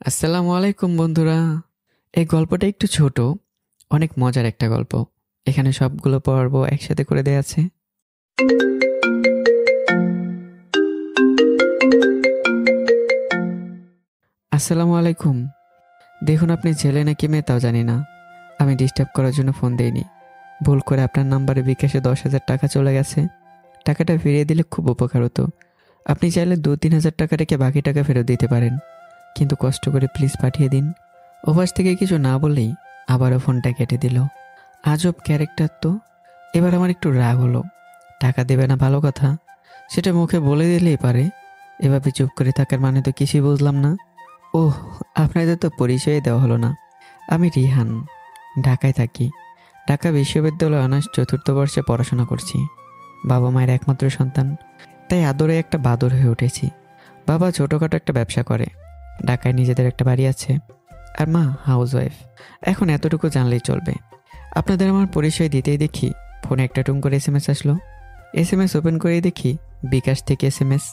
আসসালামু আলাইকুম বন্ধুরা। এই গল্পটা একটু ছোট, অনেক মজার একটা গল্প। এখানে সবগুলো পর্ব একসাথে করে দেয়া আছে। আসসালামু আলাইকুম। দেখুন, আপনি ছেলে নাকি মেয়ে তাও জানি না। আমি ডিস্টার্ব করার জন্য ফোন দেইনি। ভুল করে আপনার নাম্বারে বিকাশে 10,000 টাকা চলে গেছে। টাকাটা ফিরিয়ে দিলে খুব উপকার হতো। আপনি চাইলে 2-3 হাজার টাকা রেখে বাকি টাকা ফেরত দিতে পারেন, কিন্তু কষ্ট করে প্লিজ পাঠিয়ে দিন। ওপাশ থেকে কিছু না বলেই আবারও ফোনটা কেটে দিল। আজব ক্যারেক্টার তো। এবার আমার একটু রাগ হলো। টাকা দেবে না ভালো কথা, সেটা মুখে বলে দিলেই পারে। এভাবে চুপ করে থাকার মানে তো কিছুই বুঝলাম না। ওহ, আপনাদের তো পরিচয় দেওয়া হলো না। আমি রিহান, ঢাকায় থাকি। ঢাকা বিশ্ববিদ্যালয়ে অনার্স চতুর্থ বর্ষে পড়াশোনা করছি। বাবা মায়ের একমাত্র সন্তান, তাই আদরে একটা বাদর হয়ে উঠেছি। বাবা ছোটোখাটো একটা ব্যবসা করে, ঢাকায় নিজেদের একটা বাড়ি আছে, আর মা হাউসওয়াইফ। এখন এতটুকু জানলেই চলবে। আপনাদের আমার পরিচয় দিতেই দেখি ফোনে একটা টুম করে SMS আসলো। SMS ওপেন করেই দেখি বিকাশ থেকে SMS,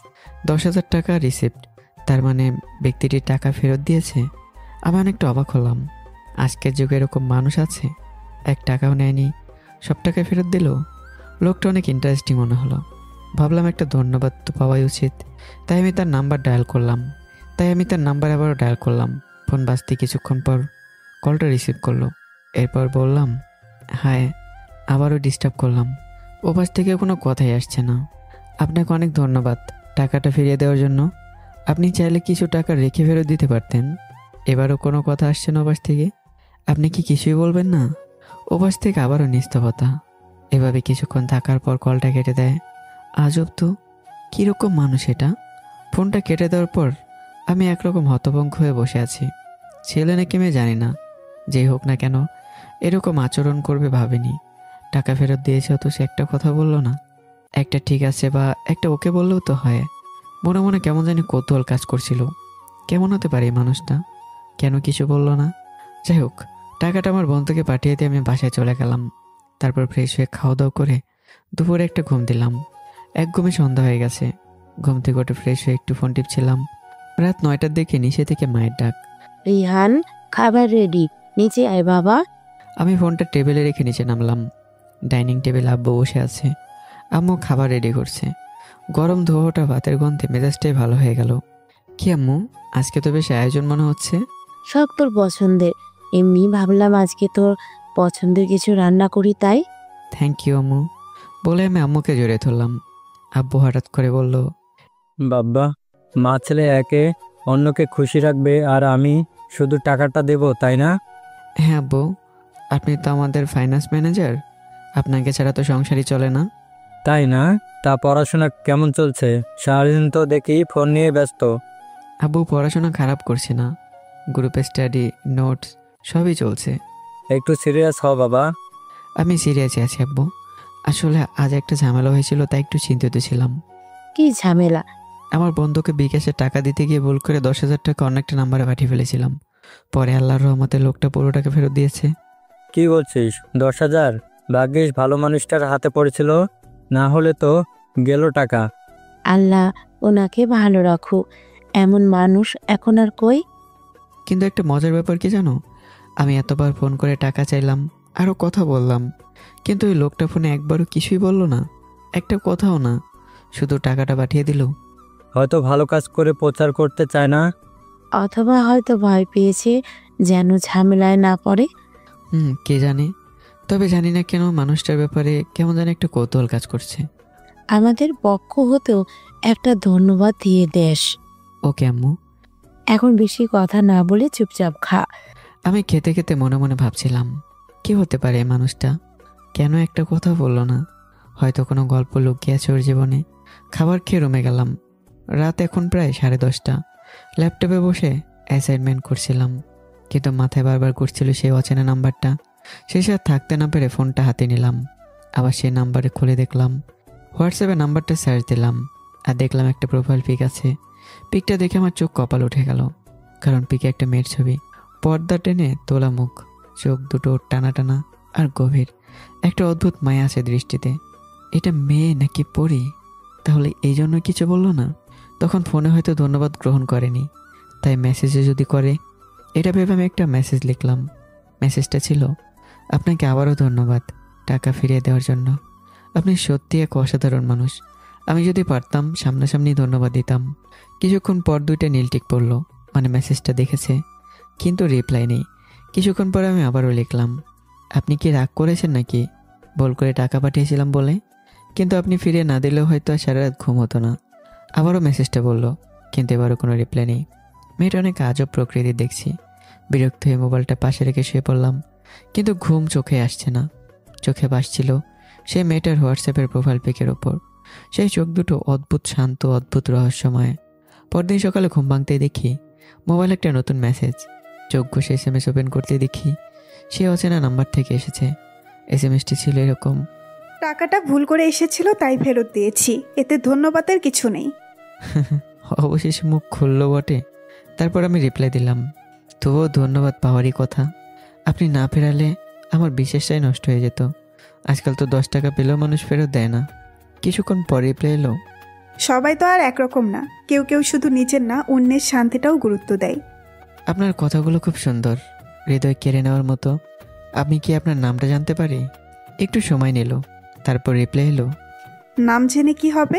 10,000 টাকা রিসিপ্ট। তার মানে ব্যক্তিটি টাকা ফেরত দিয়েছে। আমি অনেকটা অবাক হলাম। আজকের যুগে এরকম মানুষ আছে, এক টাকাও নেয়নি, সব টাকা ফেরত দিল। লোকটা অনেক ইন্টারেস্টিং মনে হলো। ভাবলাম একটা ধন্যবাদ তো পাওয়াই উচিত। তাই আমি তার নাম্বার আবারও ডায়াল করলাম। ফোন বাজতে কিছুক্ষণ পর কলটা রিসিভ করলো। এরপর বললাম, হায়। আবারও ডিস্টার্ব করলাম। ওপাশ থেকে কোনো কথাই আসছে না। আপনাকে অনেক ধন্যবাদ টাকাটা ফিরিয়ে দেওয়ার জন্য। আপনি চাইলে কিছু টাকা রেখে ফেরত দিতে পারতেন। এবারও কোনো কথা আসছে না ওপাশ থেকে। আপনি কি কিছুই বলবেন না? ওপাশ থেকে আবারও নিস্তবতা। এভাবে কিছুক্ষণ থাকার পর কলটা কেটে দেয়। আজব তো, কীরকম মানুষ এটা। ফোনটা কেটে দেওয়ার পর আমি একরকম হতভম্ব হয়ে বসে আছি। ছেলে নাকি মেয়ে জানি না, যেই হোক না কেন এরকম আচরণ করবে ভাবিনি। টাকা ফেরত দিয়েছে, তো সে একটা কথা বললো না। একটা ঠিক আছে বা একটা ওকে বললেও তো হয়। মনে মনে কেমন জানি কৌতূহল কাজ করছিল। কেমন হতে পারে এই মানুষটা, কেন কিছু বললো না? যাই হোক, টাকাটা আমার বন্ধুকে পাঠিয়ে দিয়ে আমি বাসায় চলে গেলাম। তারপর ফ্রেশ হয়ে খাওয়া দাওয়া করে দুপুরে একটা ঘুম দিলাম। এক ঘুমে সন্ধ্যা হয়ে গেছে। ঘুম থেকে উঠে ফ্রেশ হয়ে একটু ফোন টিপছিলাম। রাত 9টার দিকে নিচে থেকে মায়ের ডাক। রিহান, খাবার রেডি, নিচে আয় বাবা। আমি ফোনটা টেবিলে রেখে নিচে নামলাম। ডাইনিং টেবিল আব্বু বসে আছে। আম্মু খাবার রেডি করছে। গরম ধোয়াটা ভাতের গন্ধে মেজাজটাই ভালো হয়ে গেল। কি আম্মু, আজকে তো বেশ আয়োজন মনে হচ্ছে। সব তোর পছন্দের। এমনি ভাবলাম আজকে তোর পছন্দের কিছু রান্না করি তাই। থ্যাংক ইউ আম্মু, বলে আমি আম্মুকে জড়িয়ে ধরলাম। আব্বু হঠাৎ করে বলল, বাব্বা, মা ছেলে একে অন্যকে খুশি রাখবে আর আমি শুধু টাকাটা দেব, তাই না? হ্যাঁ আব্বু, আপনি তো আমাদের ফাইন্যান্স ম্যানেজার, আপনাকে ছাড়া তো সংসারই চলে না। তাই না? তা পড়াশোনা কেমন চলছে? সারাদিন তো দেখি ফোন নিয়ে ব্যস্ত। আব্বু পড়াশোনা খারাপ করছে না, গ্রুপে স্টাডি, নোটস সবই চলছে। একটু সিরিয়াস হ বাবা। আমি সিরিয়াসই আছি আব্বু। আসলে আজ একটা ঝামেলা হয়েছিল, তাই একটু চিন্তিত ছিলাম। কি ঝামেলা? আমার বন্ধুকে বিকাশে টাকা দিতে গিয়ে ভুল করে 10,000 টাকা অন্য একটা নাম্বারে পাঠিয়ে ফেলেছিলাম। পরে আল্লাহর রহমতে লোকটা পুরো টাকা ফেরত দিয়েছে। কি বলছিস? 10,000? ভাগ্যিস ভালো মানুষটার হাতে পড়েছিল, না হলে তো গেল টাকা। আল্লাহ ওনাকে ভালো রাখো। এমন মানুষ এখন আর কই? কিন্তু একটা মজার ব্যাপার কি জানো, আমি এতবার ফোন করে টাকা চাইলাম, আরও কথা বললাম, কিন্তু ওই লোকটা ফোনে একবারও কিছুই বলল না, একটা কথাও না, শুধু টাকাটা পাঠিয়ে দিল। হয়তো ভালো কাজ করে প্রচার করতে চায় না। অথবা হয়তো ভয় পেয়েছে যেন ঝামেলায় না পড়ে। কে জানে। তবে জানি না কেন মানুষটার ব্যাপারে কেমন জানি একটা কৌতূহল কাজ করছে। আমাদের পক্ষ হতেও একটা ধন্যবাদ দিয়ে দেশ। ওকে আম্মু। এখন বেশি কথা না বলে চুপচাপ খা। আমি খেতে খেতে মনে মনে ভাবছিলাম, কি হতে পারে এই মানুষটা, কেন একটা কথা বললো না। হয়তো কোনো গল্প লুকিয়ে আছে ওর জীবনে। খাবার খেয়ে রুমে গেলাম। রাত এখন প্রায় 10:30। ল্যাপটপে বসে অ্যাসাইনমেন্ট করছিলাম, কিন্তু মাথায় বারবার ঘুরছিল সেই অচেনা নাম্বারটা। শেষে আর থাকতে না পেরে ফোনটা হাতে নিলাম। আবার সেই নাম্বারে খুলে দেখলাম। হোয়াটসঅ্যাপে নাম্বারটা সার্চ দিলাম, আর দেখলাম একটা প্রোফাইল পিক আছে। পিকটা দেখে আমার চোখ কপাল উঠে গেল, কারণ পিকে একটা মেয়ের ছবি। পর্দা টেনে তোলা মুখ, চোখ দুটো টানা টানা আর গভীর। একটা অদ্ভুত মায়া আছে দৃষ্টিতে। এটা মেয়ে নাকি পরী? তাহলে এই জন্য কিছু বললো না? তখন ফোনে হয়তো ধন্যবাদ গ্রহণ করেনি, তাই মেসেজে যদি করে। এটা ভেবে আমি একটা মেসেজ লিখলাম। মেসেজটা ছিল, আপনাকে আবারও ধন্যবাদ টাকা ফিরিয়ে দেওয়ার জন্য। আপনি সত্যি এক অসাধারণ মানুষ। আমি যদি পারতাম সামনাসামনি ধন্যবাদ দিতাম। কিছুক্ষণ পর 2টা নীলটিক পড়লো, মানে মেসেজটা দেখেছে, কিন্তু রিপ্লাই নেই। কিছুক্ষণ পর আমি আবারও লিখলাম, আপনি কি রাগ করেছেন নাকি ভুল করে টাকা পাঠিয়েছিলাম বলে? কিন্তু আপনি ফিরিয়ে না দিলেও হয়তো আর সারা রাত ঘুম হতো না। আবারও মেসেজটা বললো, কিন্তু এবারও কোনো রিপ্লাই নেই। মেয়েটা অনেক আজব প্রকৃতি দেখছি। বিরক্ত হয়ে মোবাইলটা পাশে রেখে শুয়ে পড়লাম, কিন্তু ঘুম চোখে আসছে না। চোখে ভাসছিল সেই মেয়েটার হোয়াটসঅ্যাপের প্রোফাইল পিকের ওপর। সেই চোখ দুটো অদ্ভুত শান্ত, অদ্ভুত রহস্যময়। পরদিন সকালে ঘুম ভাঙতেই দেখি মোবাইল একটা নতুন মেসেজ। চোখ ঘষে SMS ওপেন করতে দেখি সে অচেনা নাম্বার থেকে এসেছে। SMSটি ছিল এরকম, টাকাটা ভুল করে এসেছিল তাই ফেরত দিয়েছি, এতে ধন্যবাদের কিছু নেই। অবশেষে মুখ খুললো বটে। তারপর আমি রিপ্লাই দিলাম, তবুও ধন্যবাদ পাওয়ারই কথা। আপনি না ফেরালে আমার বিশ্বাসটাই নষ্ট হয়ে যেত। আজকাল তো 10 টাকা পেলেও মানুষ ফেরত দেয় না। কিছুক্ষণ পর রিপ্লাই এলো, সবাই তো আর একরকম না, কেউ কেউ শুধু নিজের না অন্যের শান্তিটাও গুরুত্ব দেয়। আপনার কথাগুলো খুব সুন্দর, হৃদয় কেড়ে নেওয়ার মতো। আপনি কি আপনার নামটা জানতে পারি? একটু সময় নিল, তারপর রিপ্লাই এলো, নাম জেনে কি হবে?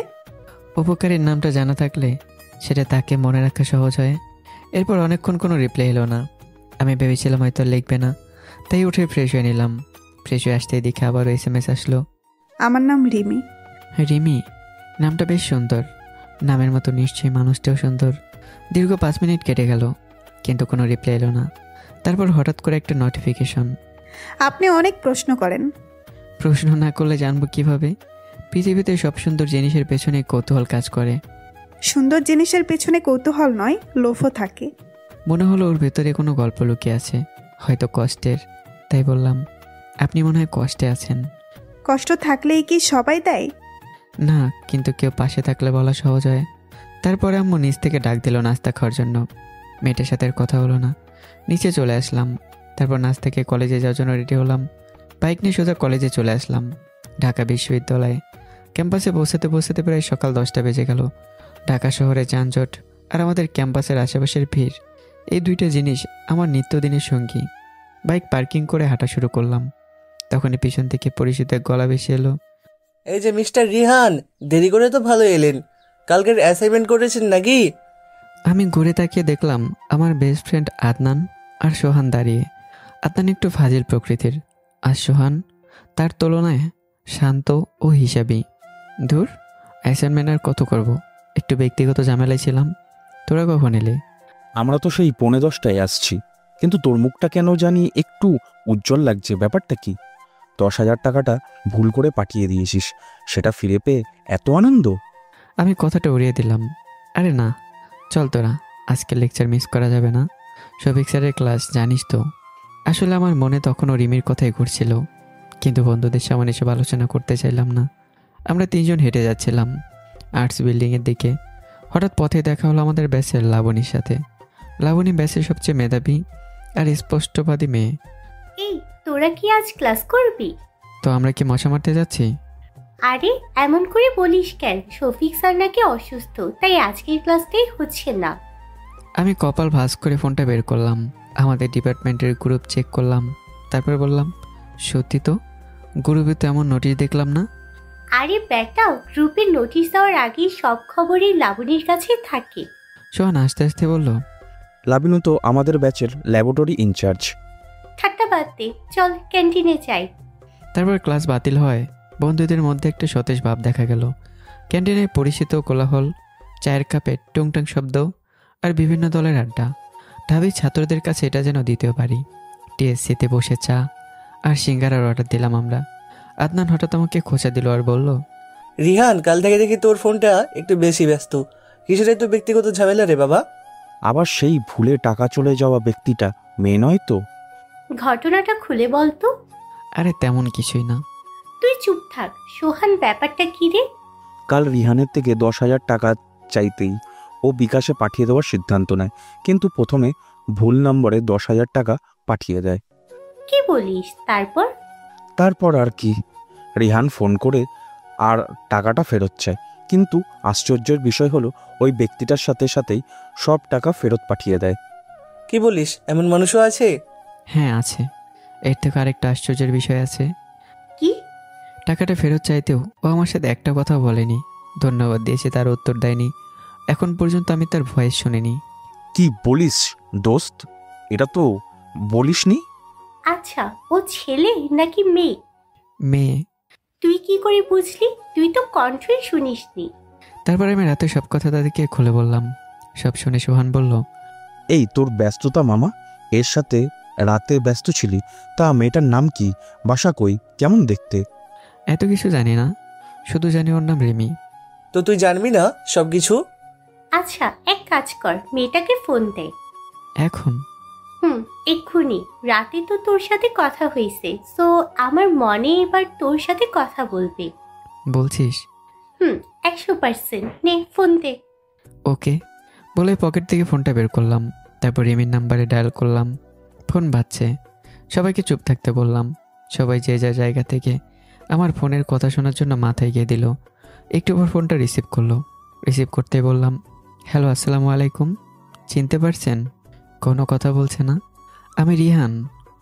উপকারীর নামটা জানা থাকলে সেটা তাকে মনে রাখা সহজ হয়। এরপর অনেকক্ষণ কোনো রিপ্লাই এলো না। আমি ভেবেছিলাম হয়তো লিখবে না, তাই উঠে ফ্রেশ হয়ে নিলাম। ফ্রেশ হয়ে আসতেই দেখে আবারও SMS আসলো, আমার নাম রিমি। রিমি। নামটা বেশ সুন্দর, নামের মতো নিশ্চয়ই মানুষটাও সুন্দর। দীর্ঘ 5 মিনিট কেটে গেল, কিন্তু কোনো রিপ্লাই এলো না। তারপর হঠাৎ করে একটা নোটিফিকেশন। আপনি অনেক প্রশ্ন করেন। প্রশ্ন না করলে জানবো কিভাবে? পৃথিবীতে সব সুন্দর জিনিসের পেছনে কৌতূহল কাজ করে। সুন্দর জিনিসের পেছনে কৌতূহল নয়, লোভও থাকে। মনে হলো ওর ভেতরে কোনো গল্প লুকিয়ে আছে, হয়তো কষ্টের। তাই বললাম, আপনি মনে হয় কষ্টে আছেন। কষ্ট থাকলেই কি সবাই দেয়? না, কিন্তু কেউ পাশে থাকলে বলা সহজ হয়। তারপরে আম্মু নিচ থেকে ডাক দিল নাস্তা খাওয়ার জন্য। মেয়েটার সাথে আর কথা হলো না, নিচে চলে আসলাম। তারপর নাচ থেকে কলেজে যাওয়ার জন্য রেডি হলাম। বাইক নিয়ে সোজা কলেজে চলে আসলাম, ঢাকা বিশ্ববিদ্যালয়ে। ক্যাম্পাসে পৌঁছাতে পৌঁছাতে প্রায় সকাল 10টা বেজে গেল। ঢাকা শহরে যানজট আর আমাদের ক্যাম্পাসের আশেপাশের ভিড়, এই 2টা জিনিস আমার নিত্যদিনের সঙ্গী। বাইক পার্কিং করে হাঁটা শুরু করলাম। তখনই পিছন থেকে পরিচিত এক গলা ভেসে এলো, এই যে মিস্টার রিহান, দেরি করে তো ভালো এলেন। কালকের অ্যাসাইনমেন্ট করেছেন নাকি? আমি ঘুরে তাকিয়ে দেখলাম আমার বেস্ট ফ্রেন্ড আদনান আর সোহান দাঁড়িয়ে। আদনান একটু ফাজিল প্রকৃতির, আর সোহান তার তুলনায় শান্ত ও হিসাবী। ধুর, অ্যাসাইনমেন্ট আর কত করব, একটু ব্যক্তিগত ঝামেলায় ছিলাম। তোরা কখন এলে? আমরা তো সেই 10:45 আসছি, কিন্তু তোর মুখটা কেন জানি একটু উজ্জ্বল লাগছে। ব্যাপারটা কি? 10,000 টাকাটা ভুল করে পাঠিয়ে দিয়েছিস, সেটা ফিরে পেয়ে এত আনন্দ? আমি কথাটা উড়িয়ে দিলাম, আরে না, চল তোরা, আজকে লেকচার মিস করা যাবে না। শফিক স্যারের ক্লাস জানিস তো। আসলে আমার মনে তখনও রিমির কথাই ঘুরছিল, কিন্তু বন্ধুদের সামনে এসব আলোচনা করতে চাইলাম না। আমরা 3জন হেঁটে যাচ্ছিলাম আর্টস বিল্ডিংয়ের দিকে। হঠাৎ পথে দেখা হলো আমাদের ব্যাচের লাবণীর সাথে। লাবণী ব্যাচের সবচেয়ে মেধাবী আর স্পষ্টবাদী মেয়ে। এই, তোরা কি আজ ক্লাস করবি? তো আমরা কি মশা মারতে যাচ্ছি? আরে এমন করে বলিস কেন? শফিক স্যার নাকি অসুস্থ, তাই আজকের ক্লাসটাই হচ্ছে না। আমি কপাল ভাঁজ করে ফোনটা বের করলাম, আমাদের ডিপার্টমেন্টের গ্রুপ চেক করলাম। তারপর বললাম, সত্যি তো, গ্রুপে তো এমন নোটিশ দেখলাম না। আরে বেটা, গ্রুপের নোটিশ দেওয়ার আগেই সব খবরই লাবণীর কাছে থাকে। সোহান আস্তে আস্তে বলল, লাবিনু তো আমাদের ব্যাচের ল্যাবরেটরি ইনচার্জ। ঠাট্টা বাদ দে, চল ক্যান্টিনে যাই। তারপর ক্লাস বাতিল হয়। বন্ধুদের মধ্যে একটা সতেজ ভাব দেখা গেল। ক্যান্টিনে পরিচিত কোলাহল, চায়ের কাপে টুংটাং শব্দ আর বিভিন্ন দলের আড্ডা। ঢাবির ছাত্রদের কাছে এটা যেন দ্বিতীয় বাড়ি। টিএসসিতে বসে চা আর সিঙ্গারার অর্ডার দিলাম আমরা। আদনান হঠাৎ আমাকে খোঁচা দিল আর বলল, রিহান, কাল থেকে দেখি তোর ফোনটা একটু বেশি ব্যস্ত। কিসের একটু ব্যক্তিগত ঝামেলা রে বাবা? আবার সেই ভুলে টাকা চলে যাওয়া ব্যক্তিটা মেয়ে নয় তো? ঘটনাটা খুলে বল তো। আরে তেমন কিছুই না। তুই চুপ থাক। সোহান, ব্যাপারটা কি রে? কাল রিহানের থেকে 10,000 টাকা চাইতেই ও বিকাশে পাঠিয়ে দেওয়ার সিদ্ধান্ত নেয়, কিন্তু প্রথমে ভুল নম্বরে 10,000 টাকা পাঠিয়ে দেয়। কি বলিস? তারপর? তারপর আর কি, রিহান ফোন করে আর টাকাটা ফেরত চায়, কিন্তু আশ্চর্যের বিষয় হলো ওই ব্যক্তিটার সাথে সাথেই সব টাকা ফেরত পাঠিয়ে দেয়। কি বলিস, এমন মানুষও আছে? হ্যাঁ আছে। এর থেকে আরেকটা আশ্চর্যের বিষয় আছে। কি? টাকাটা ফেরত চাইতেও ও আমার সাথে একটা কথা বলেনি। ধন্যবাদ দিয়েছে, তার উত্তর দেয়নি। এখন পর্যন্ত আমি তার ভয়েস শুনিনি। কি বলিস দোস্ত, এটা তো বলিসনি। আচ্ছা, ও ছেলে নাকি মেয়ে? মেয়ে। তুই কি করে বুঝলি? তুই তো কণ্ঠই শুনিসনি। তারপর আমি রাতে সব কথা তাদেরকে খুলে বললাম। সব শুনে সোহান বলল, এই তোর ব্যস্ততা মামা, এর সাথে রাতে ব্যস্ত ছিলি, তা মেয়েটার নাম কি, বাসা কই, কেমন দেখতে? এত কিছু জানি না, শুধু জানি ওর নাম রিমি। তো তুই জানবি না সব কিছু? আচ্ছা, এক কাজ কর, মেয়েটাকে ফোন দে। এখন? এক্ষুনি। রাতে তো তোর সাথে কথা হয়েছে, সো আমার মনে এবার তোর সাথে কথা বলবে। বলছিস? 100%। নে ফোন দে। ওকে বলে পকেট থেকে ফোনটা বের করলাম। তারপর রিমির নাম্বারে ডায়াল করলাম। ফোন বাজছে। সবাইকে চুপ থাকতে বললাম। সবাই যে যার জায়গা থেকে আমার ফোনের কথা শোনার জন্য মাথায় গিয়ে দিল। একটু পর ফোনটা রিসিভ করলো। রিসিভ করতে বললাম, হ্যালো, আসসালামু আলাইকুম। চিনতে পারছেন? কোনো কথা বলছে না। আমি রিহান,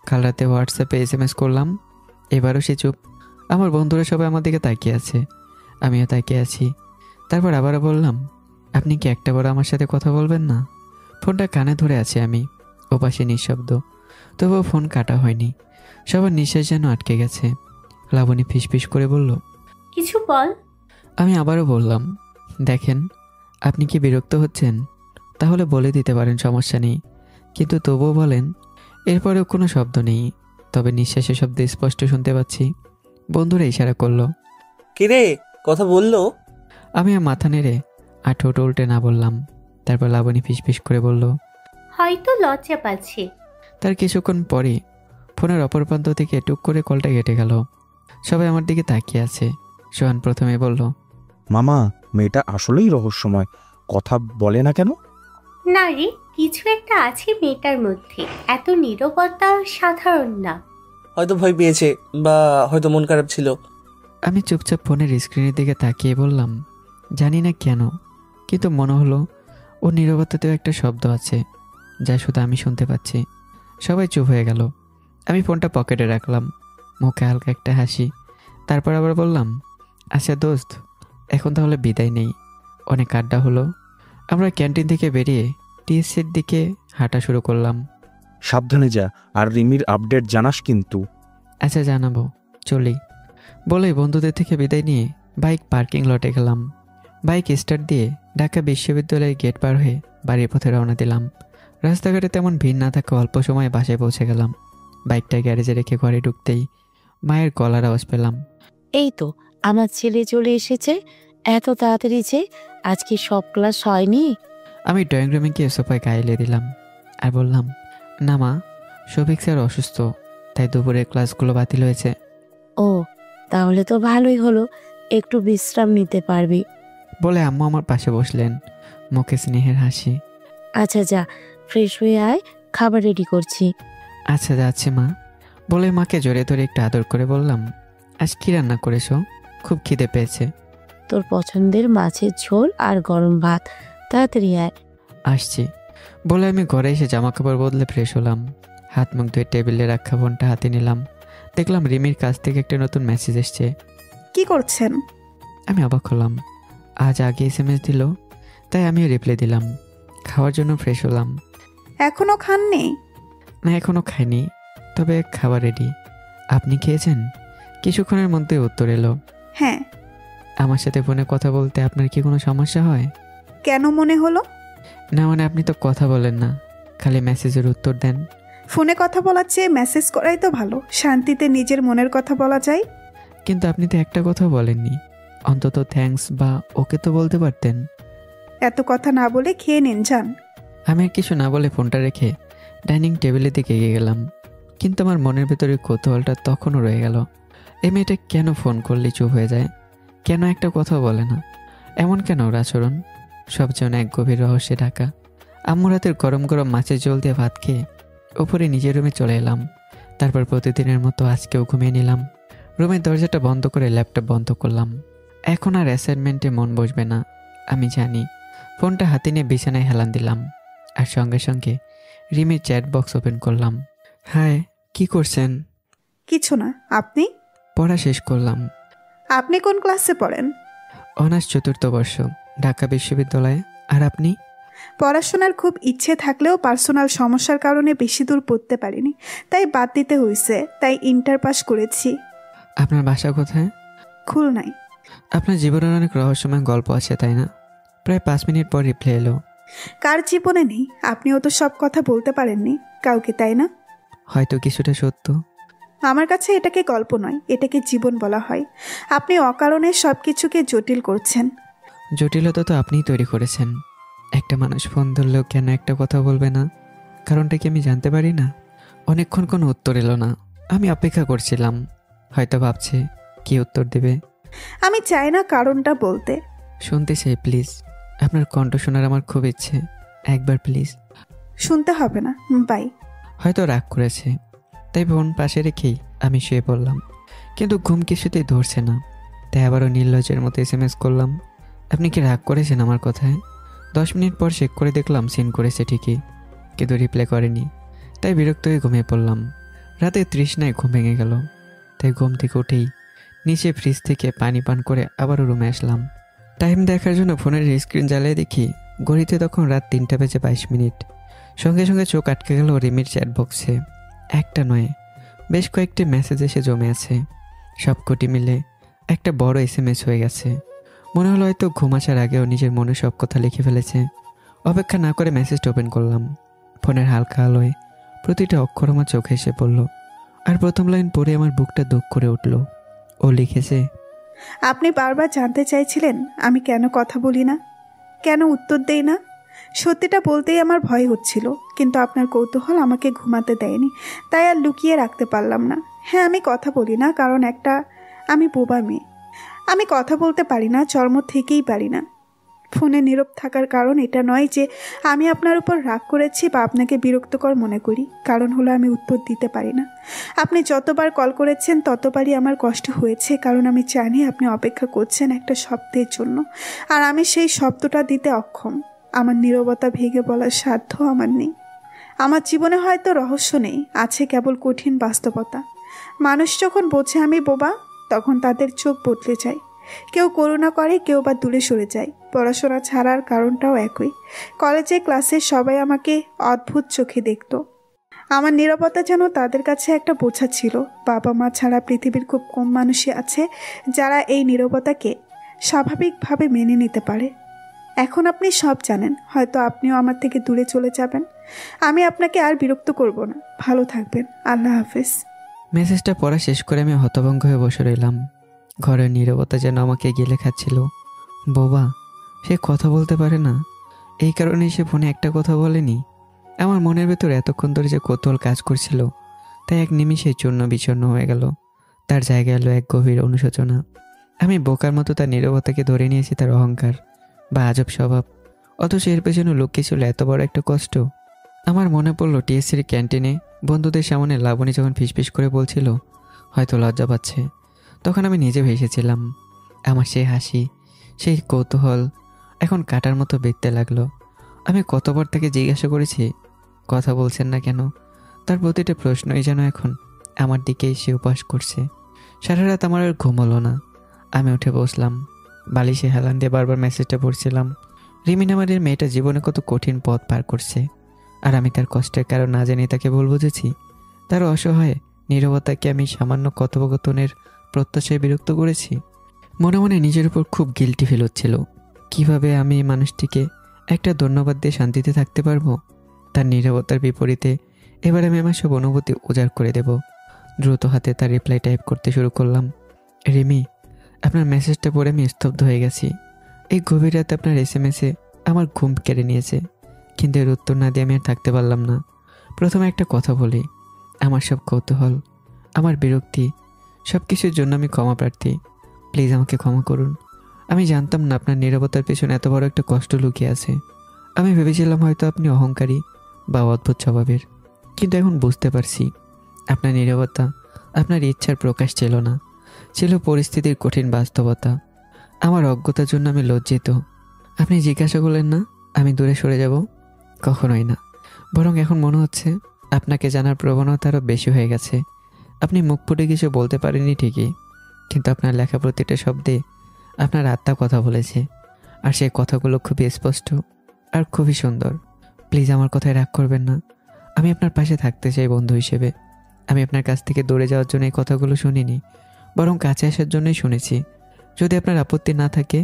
কাল রাতে হোয়াটসঅ্যাপে SMS করলাম। এবারও সে চুপ। আমার বন্ধুরা সবাই আমার দিকে তাকিয়ে আছে, আমিও তাকিয়ে আছি। তারপর আবারও বললাম, আপনি কি একটাবার আমার সাথে কথা বলবেন না? ফোনটা কানে ধরে আছি আমি। ওপাশে নিঃশব্দ, তবুও ফোন কাটা হয়নি। সবার নিঃশ্বাস যেন আটকে গেছে। লাবণী ফিসফিস করে বলল, কিছু বল। আমি আবারও বললাম, দেখেন, আপনি কি বিরক্ত হচ্ছেন? তাহলে বলে দিতে পারেন, সমস্যা নেই। কিন্তু তবুও বলেন। এরপরেও কোনো শব্দ নেই, তবে নিঃশ্বাসের শব্দ স্পষ্ট শুনতে পাচ্ছি। বন্ধুরা ইশারা করলো। কিরে, কথা বললো? আমি মাথা নেড়ে আর ঠোঁট উল্টে না বললাম। তারপর লাবণী ফিসফিস করে বলল, হয়তো লজ্জা পাচ্ছে। তার কিছুক্ষণ পরে ফোনের অপর প্রান্ত থেকে টুক করে কলটা কেটে গেল। সবাই আমার দিকে তাকিয়ে আছে। সোহান প্রথমে বলল, মামা, মেয়েটা আসলেই রহস্যময়, কথা বলে না কেন? না রে, কিছু একটা আছে মেয়েটার মধ্যে। এত নীরবতা সাধারণ না। হয়তো ভয় পেয়েছে, বা হয়তো মন খারাপ ছিল। আমি চুপচাপ ফোনের স্ক্রিনের দিকে তাকিয়ে বললাম, জানি না কেন, কিন্তু মনে হলো ওর নীরবতাতেও একটা শব্দ আছে, যা শুধু আমি শুনতে পাচ্ছি। সবাই চুপ হয়ে গেল। আমি ফোনটা পকেটে রাখলাম, মুখে হালকা একটা হাসি। তারপর আবার বললাম, আচ্ছা দোস্ত, এখন তাহলে বিদায় নেই। অনেক আড্ডা হলো। আমরা ক্যান্টিন থেকে বেরিয়ে টিএসসির দিকে হাঁটা শুরু করলাম। সাবধানে যা, আর রিমির আপডেট জানাস কিন্তু। আচ্ছা জানাবো, চলি। বলেই বন্ধুদের থেকে বিদায় নিয়ে বাইক পার্কিং লটে গেলাম। বাইক স্টার্ট দিয়ে ঢাকা বিশ্ববিদ্যালয়ের গেট পার হয়ে বাড়ির পথে রওনা দিলাম। রাস্তাঘাটে তেমন ভিড় না থাকা অল্প সময়ে বাসায় পৌঁছে গেলাম। বাইকটা গ্যারেজে রেখে ঘরে ঢুকতেই মায়ের গলার আওয়াজ পেলাম। এই তো আমার ছেলে চলে এসেছে। এত তাড়াতাড়ি যে, আজকে সব ক্লাস হয়নি? আমি ড্রয়িং রুমে গিয়ে সোফায় গায়ে দিলাম আর বললাম, না মা, শফিক স্যার অসুস্থ, তাই দুপুরের ক্লাসগুলো বাতিল হয়েছে। ও, তাহলে তো ভালোই হলো, একটু বিশ্রাম নিতে পারবি। বলে আম্মু আমার পাশে বসলেন, মুখে স্নেহের হাসি। আচ্ছা যা, ফ্রেশ হয়ে আয়, খাবার রেডি করছি। আচ্ছা যাচ্ছে মা। বলে মাকে জোরে ধরে একটু আদর করে বললাম, আজ কি রান্না করেছো? খুব খিদে পেয়েছে। তোর পছন্দের মাছের ঝোল আর গরম ভাত, তাড়াতাড়ি আয়। আসছি। বলে আমি ঘরে এসে জামা কাপড় বদলে ফ্রেশ হলাম। হাত মুখ ধুয়ে টেবিলে রাখা ফোনটা হাতে নিলাম। দেখলাম রিমির কাছ থেকে একটা নতুন মেসেজ এসছে। কি করছেন? আমি অবাক হলাম। আজ আগে SMS দিল, তাই আমিও রিপ্লাই দিলাম। খাওয়ার জন্য ফ্রেশ হলাম। এখনো খাননি? না, এখনও খাইনি, তবে খাবার রেডি। আপনি খেয়েছেন? কিছুক্ষণের মধ্যে উত্তর এলো, হ্যাঁ। আমার সাথে ফোনে কথা বলতে আপনার কি কোনো সমস্যা হয়? কেন মনে হলো? না মানে আপনি তো কথা বলেন না, খালি মেসেজের উত্তর দেন। ফোনে কথা বলার চেয়ে মেসেজ করাই তো ভালো, শান্তিতে নিজের মনের কথা বলা যায়। কিন্তু আপনি তো একটা কথা বলেননি, অন্তত থ্যাঙ্কস বা ওকে তো বলতে পারতেন। এত কথা না বলে খেয়ে নিন, যান। আমি আর কিছু না বলে ফোনটা রেখে ডাইনিং টেবিলের দিকে এগিয়ে গেলাম। কিন্তু আমার মনের ভেতরে কৌতূহলটা তখনও রয়ে গেল। এই মেয়েটা কেন ফোন করলে চুপ হয়ে যায়? কেন একটা কথা বলে না? এমন কেন ওর আচরণ? সব যেন এক গভীর রহস্যে ঢাকা। আম্মু রাতের গরম গরম মাছের ঝোল দিয়ে ভাত খেয়ে ওপরে নিজের রুমে চলে এলাম। তারপর প্রতিদিনের মতো আজকেও ঘুমিয়ে নিলাম। রুমের দরজাটা বন্ধ করে ল্যাপটপ বন্ধ করলাম। এখন আর অ্যাসাইনমেন্টে মন বসবে না, আমি জানি। ফোনটা হাতে নিয়ে বিছানায় হেলান দিলাম, আর সঙ্গে সঙ্গে রিমির চ্যাট বক্স ওপেন করলাম। হাই, কি করছেন? কিছু না। আপনি? পড়া শেষ করলাম। আপনি কোন ক্লাসে পড়েন? অনার্স 4র্থ বর্ষ, ঢাকা বিশ্ববিদ্যালয়ে। আর আপনি? পড়াশোনার খুব ইচ্ছে থাকলেও পার্সোনাল সমস্যার কারণে বেশি দূর পড়তে পারিনি, তাই বাদ দিতে হয়েছে। তাই ইন্টার পাস করেছি। আপনার বাসা কোথায়? খুলনায়। আপনার জীবনের অনেক রহস্যময় গল্প আছে, তাই না? প্রায় 5 মিনিট পর রিপ্লাই এলো। কার জীবনে নেই? আপনিও তো সব কথা বলতে পারেননি কাউকে, তাই না? হয়তো কিছুটা সত্য। আমার কাছে এটাকে গল্প নয়, এটাকে জীবন বলা হয়। আপনি অকারণে সব কিছুকে জটিল করছেন। জটিলতা তো আপনিই তৈরি করেছেন। একটা মানুষ ফোন ধরলেও কেন একটা কথা বলবে না? কারণটা কি আমি জানতে পারি না? অনেকক্ষণ কোনো উত্তর এলো না। আমি অপেক্ষা করছিলাম, হয়তো ভাবছে কি উত্তর দেবে। আমি চাই না কারণটা বলতে। শুনতে চাই প্লিজ। আপনার কণ্ঠ শোনার আমার খুব ইচ্ছে, একবার প্লিজ। শুনতে হবে না, বাই। হয়তো রাগ করেছে, তাই ফোন পাশে রেখেই আমি শুয়ে পড়লাম। কিন্তু ঘুম কিছুতেই ধরছে না, তাই আবারও নির্লজ্জের মতো SMS করলাম। আপনি কি রাগ করেছেন আমার কথায়? 10 মিনিট পর চেক করে দেখলাম সিন করেছে ঠিকই, কিন্তু রিপ্লাই করেনি। তাই বিরক্ত হয়ে ঘুমিয়ে পড়লাম। রাতে তৃষ্ণায় ঘুম ভেঙে গেল, তাই ঘুম থেকে উঠেই নিচে ফ্রিজ থেকে পানি পান করে আবারও রুমে আসলাম। টাইম দেখার জন্য ফোনের স্ক্রিন জ্বালিয়ে দেখি ঘড়িতে তখন রাত 3টা বেজে 22 মিনিট। সঙ্গে সঙ্গে চোখ আটকে গেল রিমির চ্যাট বক্সে। একটা নয়, বেশ কয়েকটি মেসেজ এসে জমে আছে। সবকটি মিলে একটা বড় SMS হয়ে গেছে। মনে হলো হয়তো ঘুম আসার আগেও নিজের মনে সব কথা লিখে ফেলেছে। অপেক্ষা না করে মেসেজটা ওপেন করলাম। ফোনের হালকা আলোয় প্রতিটা অক্ষর আমার চোখে এসে পড়ল, আর প্রথম লাইন পড়ে আমার বুকটা দুঃখ করে উঠল। ও লিখেছে, আপনি বারবার জানতে চাইছিলেন আমি কেন কথা বলি না, কেন উত্তর দেই না। সত্যিটা বলতেই আমার ভয় হচ্ছিল, কিন্তু আপনার কৌতূহল আমাকে ঘুমাতে দেয়নি, তাই আর লুকিয়ে রাখতে পারলাম না। হ্যাঁ, আমি কথা বলি না, কারণ আমি বোবা মেয়ে। আমি কথা বলতে পারি না, জন্ম থেকেই পারি না। ফোনে নীরব থাকার কারণ এটা নয় যে আমি আপনার উপর রাগ করেছি বা আপনাকে বিরক্তকর মনে করি। কারণ হলো আমি উত্তর দিতে পারি না। আপনি যতবার কল করেছেন ততবারই আমার কষ্ট হয়েছে, কারণ আমি জানি আপনি অপেক্ষা করছেন একটা শব্দের জন্য, আর আমি সেই শব্দটা দিতে অক্ষম। আমার নীরবতা ভেঙে বলার সাধ্য আমার নেই। আমার জীবনে হয়তো রহস্য নেই, আছে কেবল কঠিন বাস্তবতা। মানুষ যখন বোঝে আমি বোবা, তখন তাদের চোখ বদলে যায়। কেউ করুণা করে, কেউ বা দূরে সরে যায়। পড়াশোনা ছাড়ার কারণটাও একই। কলেজে ক্লাসে সবাই আমাকে অদ্ভুত চোখে দেখত। আমার নীরবতা যেন তাদের কাছে একটা বোঝা ছিল। বাবা মা ছাড়া পৃথিবীর খুব কম মানুষই আছে যারা এই নীরবতাকে স্বাভাবিকভাবে মেনে নিতে পারে। এখন আপনি সব জানেন, হয়তো আপনিও আমার থেকে দূরে চলে যাবেন। আমি আপনাকে আর বিরক্ত করব না। ভালো থাকবেন। আল্লাহ হাফেজ। মেসেজটা পড়া শেষ করে আমি হতভম্ব হয়ে বসে রইলাম। ঘরের নীরবতা যেন আমাকে গিলে খাচ্ছিল। বোবা, সে কথা বলতে পারে না, এই কারণেই সে ফোনে একটা কথা বলেনি। আমার মনের ভেতর এতক্ষণ ধরে যে কৌতূহল কাজ করছিল, তাই এক নিমিষে চূর্ণ বিচূর্ণ হয়ে গেল। তার জায়গায় এলো এক গভীর অনুশোচনা। আমি বোকার মতো তার নীরবতাকে ধরে নিয়েছি তার অহংকার বা আজব স্বভাব, অথচ এর পেছনে লুকিয়ে ছিল এত বড় একটা কষ্ট। আমার মনে পড়লো TSCর ক্যান্টিনে বন্ধুদের সামনে লাবণী যখন ফিসফিস করে বলছিল হয়তো লজ্জা পাচ্ছে, তখন আমি নিজে ভেসেছিলাম। আমার সেই হাসি, সেই কৌতূহল এখন কাটার মতো বেঁধতে লাগলো। আমি কতবার তাকে জিজ্ঞাসা করেছি কথা বলছেন না কেন। তার প্রতিটা প্রশ্নই যেন এখন আমার দিকে এসে উপহাস করছে। সারা রাত আমার আর ঘুম হলো না। আমি উঠে বসলাম, বালিশে হেলান দিয়ে বারবার মেসেজটা পড়ছিলাম। রিমি নামের মেয়েটা জীবনে কত কঠিন পথ পার করছে, আর আমি তার কষ্টের কারণ না জানি তাকে ভুল বুঝেছি। তার অসহায় নীরবতাকে আমি সামান্য কথোপকথনের প্রত্যাশায় বিরক্ত করেছি। মনে মনে নিজের উপর খুব গিল্টি ফিল হচ্ছিল। কিভাবে আমি এই মানুষটিকে একটা ধন্যবাদ দিয়ে শান্তিতে থাকতে পারবো? তার নীরবতার বিপরীতে এবার আমি আমার সব অনুভূতি উজাড় করে দেব। দ্রুত হাতে তার রিপ্লাই টাইপ করতে শুরু করলাম। রিমি, আপনার মেসেজটা পড়ে আমি স্তব্ধ হয়ে গেছি। এই গভীর রাতে আপনার SMS-এ আমার ঘুম কেড়ে নিয়েছে, কিন্তু এর উত্তর না দিয়ে আমি আর থাকতে পারলাম না। প্রথমে একটা কথা বলি, আমার সব কৌতূহল, আমার বিরক্তি, সব কিছুর জন্য আমি ক্ষমা প্রার্থী। প্লিজ আমাকে ক্ষমা করুন। আমি জানতাম না আপনার নীরবতার পেছনে এত বড় একটা কষ্ট লুকিয়ে আছে। আমি ভেবেছিলাম হয়তো আপনি অহংকারী বা অদ্ভুত স্বভাবের, কিন্তু এখন বুঝতে পারছি আপনার নীরবতা আপনার ইচ্ছার প্রকাশ ছিল না, ছিল পরিস্থিতির কঠিন বাস্তবতা। আমার অজ্ঞতার জন্য আমি লজ্জিত। আপনি জিজ্ঞাসা করলেন না আমি দূরে সরে যাব, কখনোই না। বরং এখন মনে হচ্ছে আপনাকে জানার প্রবণতা আরও বেশি হয়ে গেছে। আপনি মুখ ফুটে কিছু বলতে পারেননি ঠিকই, কিন্তু আপনার লেখা প্রতিটা শব্দে আপনার আত্মা কথা বলেছে, আর সেই কথাগুলো খুবই স্পষ্ট আর খুবই সুন্দর। প্লিজ আমার কথায় রাগ করবেন না। আমি আপনার পাশে থাকতে চাই বন্ধু হিসেবে। আমি আপনার কাছ থেকে দূরে যাওয়ার জন্য এই কথাগুলো শুনিনি, বরং কাছে আসার জন্যই শুনেছি। যদি আপনার আপত্তি না থাকে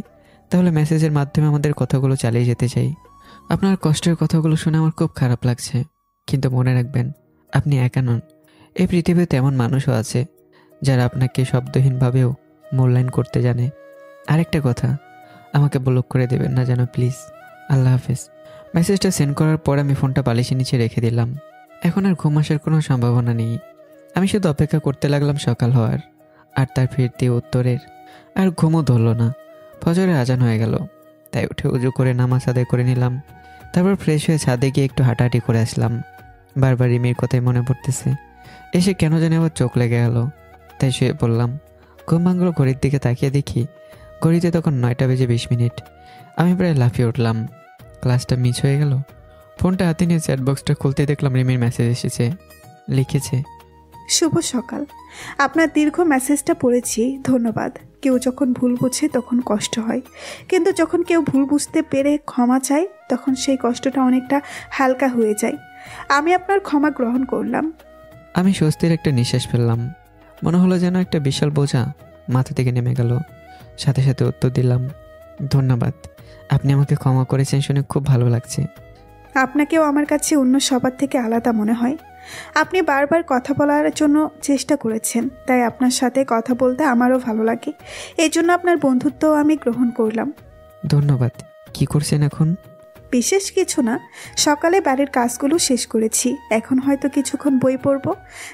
তাহলে মেসেজের মাধ্যমে আমাদের কথাগুলো চালিয়ে যেতে চাই। আপনার কষ্টের কথাগুলো শুনে আমার খুব খারাপ লাগছে, কিন্তু মনে রাখবেন আপনি একা নন। এই পৃথিবীতে এমন মানুষও আছে যারা আপনাকে শব্দহীনভাবেও মূল্যায়ন করতে জানে। আরেকটা কথা, আমাকে ব্লক করে দেবেন না যেন, প্লিজ। আল্লাহ হাফেজ। মেসেজটা সেন্ড করার পর আমি ফোনটা বালিশের নিচে রেখে দিলাম। এখন আর ঘুম আসার কোনো সম্ভাবনা নেই। আমি শুধু অপেক্ষা করতে লাগলাম সকাল হওয়ার, আর তার ফিরতি উত্তরের। আর ঘুমও ধরল না। ফজরের আজান হয়ে গেল, তাই উঠে উজু করে নামাজ আদায় করে নিলাম। তারপর ফ্রেশ হয়ে ছাদে গিয়ে একটু হাঁটাহাঁটি করে আসলাম। বারবার রিমির কথাই মনে পড়তেছে। এসে কেন জানি আবার চোখ লেগে গেল, তাই শুয়ে পড়লাম। ঘুম ভাঙল, ঘড়ির দিকে তাকিয়ে দেখি ঘড়িতে তখন 9টা বেজে 20 মিনিট। আমি প্রায় লাফিয়ে উঠলাম। ক্লাসটা মিস হয়ে গেল। ফোনটা হাতে নিয়ে চ্যাটবক্সটা খুলতে দেখলাম রিমির মেসেজ এসেছে। লিখেছে, শুভ সকাল। আপনার দীর্ঘ মেসেজটা পড়েছি, ধন্যবাদ। কেউ যখন ভুল বুঝে তখন কষ্ট হয়, কিন্তু যখন কেউ ভুল বুঝতে পেরে ক্ষমা চায় তখন সেই কষ্টটা অনেকটা হালকা হয়ে যায়। আমি আপনার ক্ষমা গ্রহণ করলাম। আমি স্বস্তির একটা নিঃশ্বাস ফেললাম। মনে হলো যেন একটা বিশাল বোঝা মাথা থেকে নেমে গেল। সাথে সাথে উত্তর দিলাম, ধন্যবাদ। আপনি আমাকে ক্ষমা করেছেন শুনে খুব ভালো লাগছে। আপনাকেও আমার কাছে অন্য সবার থেকে আলাদা মনে হয়। আপনি বারবার কথা বলার জন্য চেষ্টা করেছেন, তাই আপনার সাথে কথা বলতে আমারও ভালো লাগে। এই জন্য আপনার বন্ধুত্বও আমি গ্রহণ করলাম। ধন্যবাদ। কি করছেন এখন? বিশেষ কিছু না, সকালে বাড়ির কাজগুলো শেষ করেছি। এখন হয়তো কিছুক্ষণ বই পড়ব,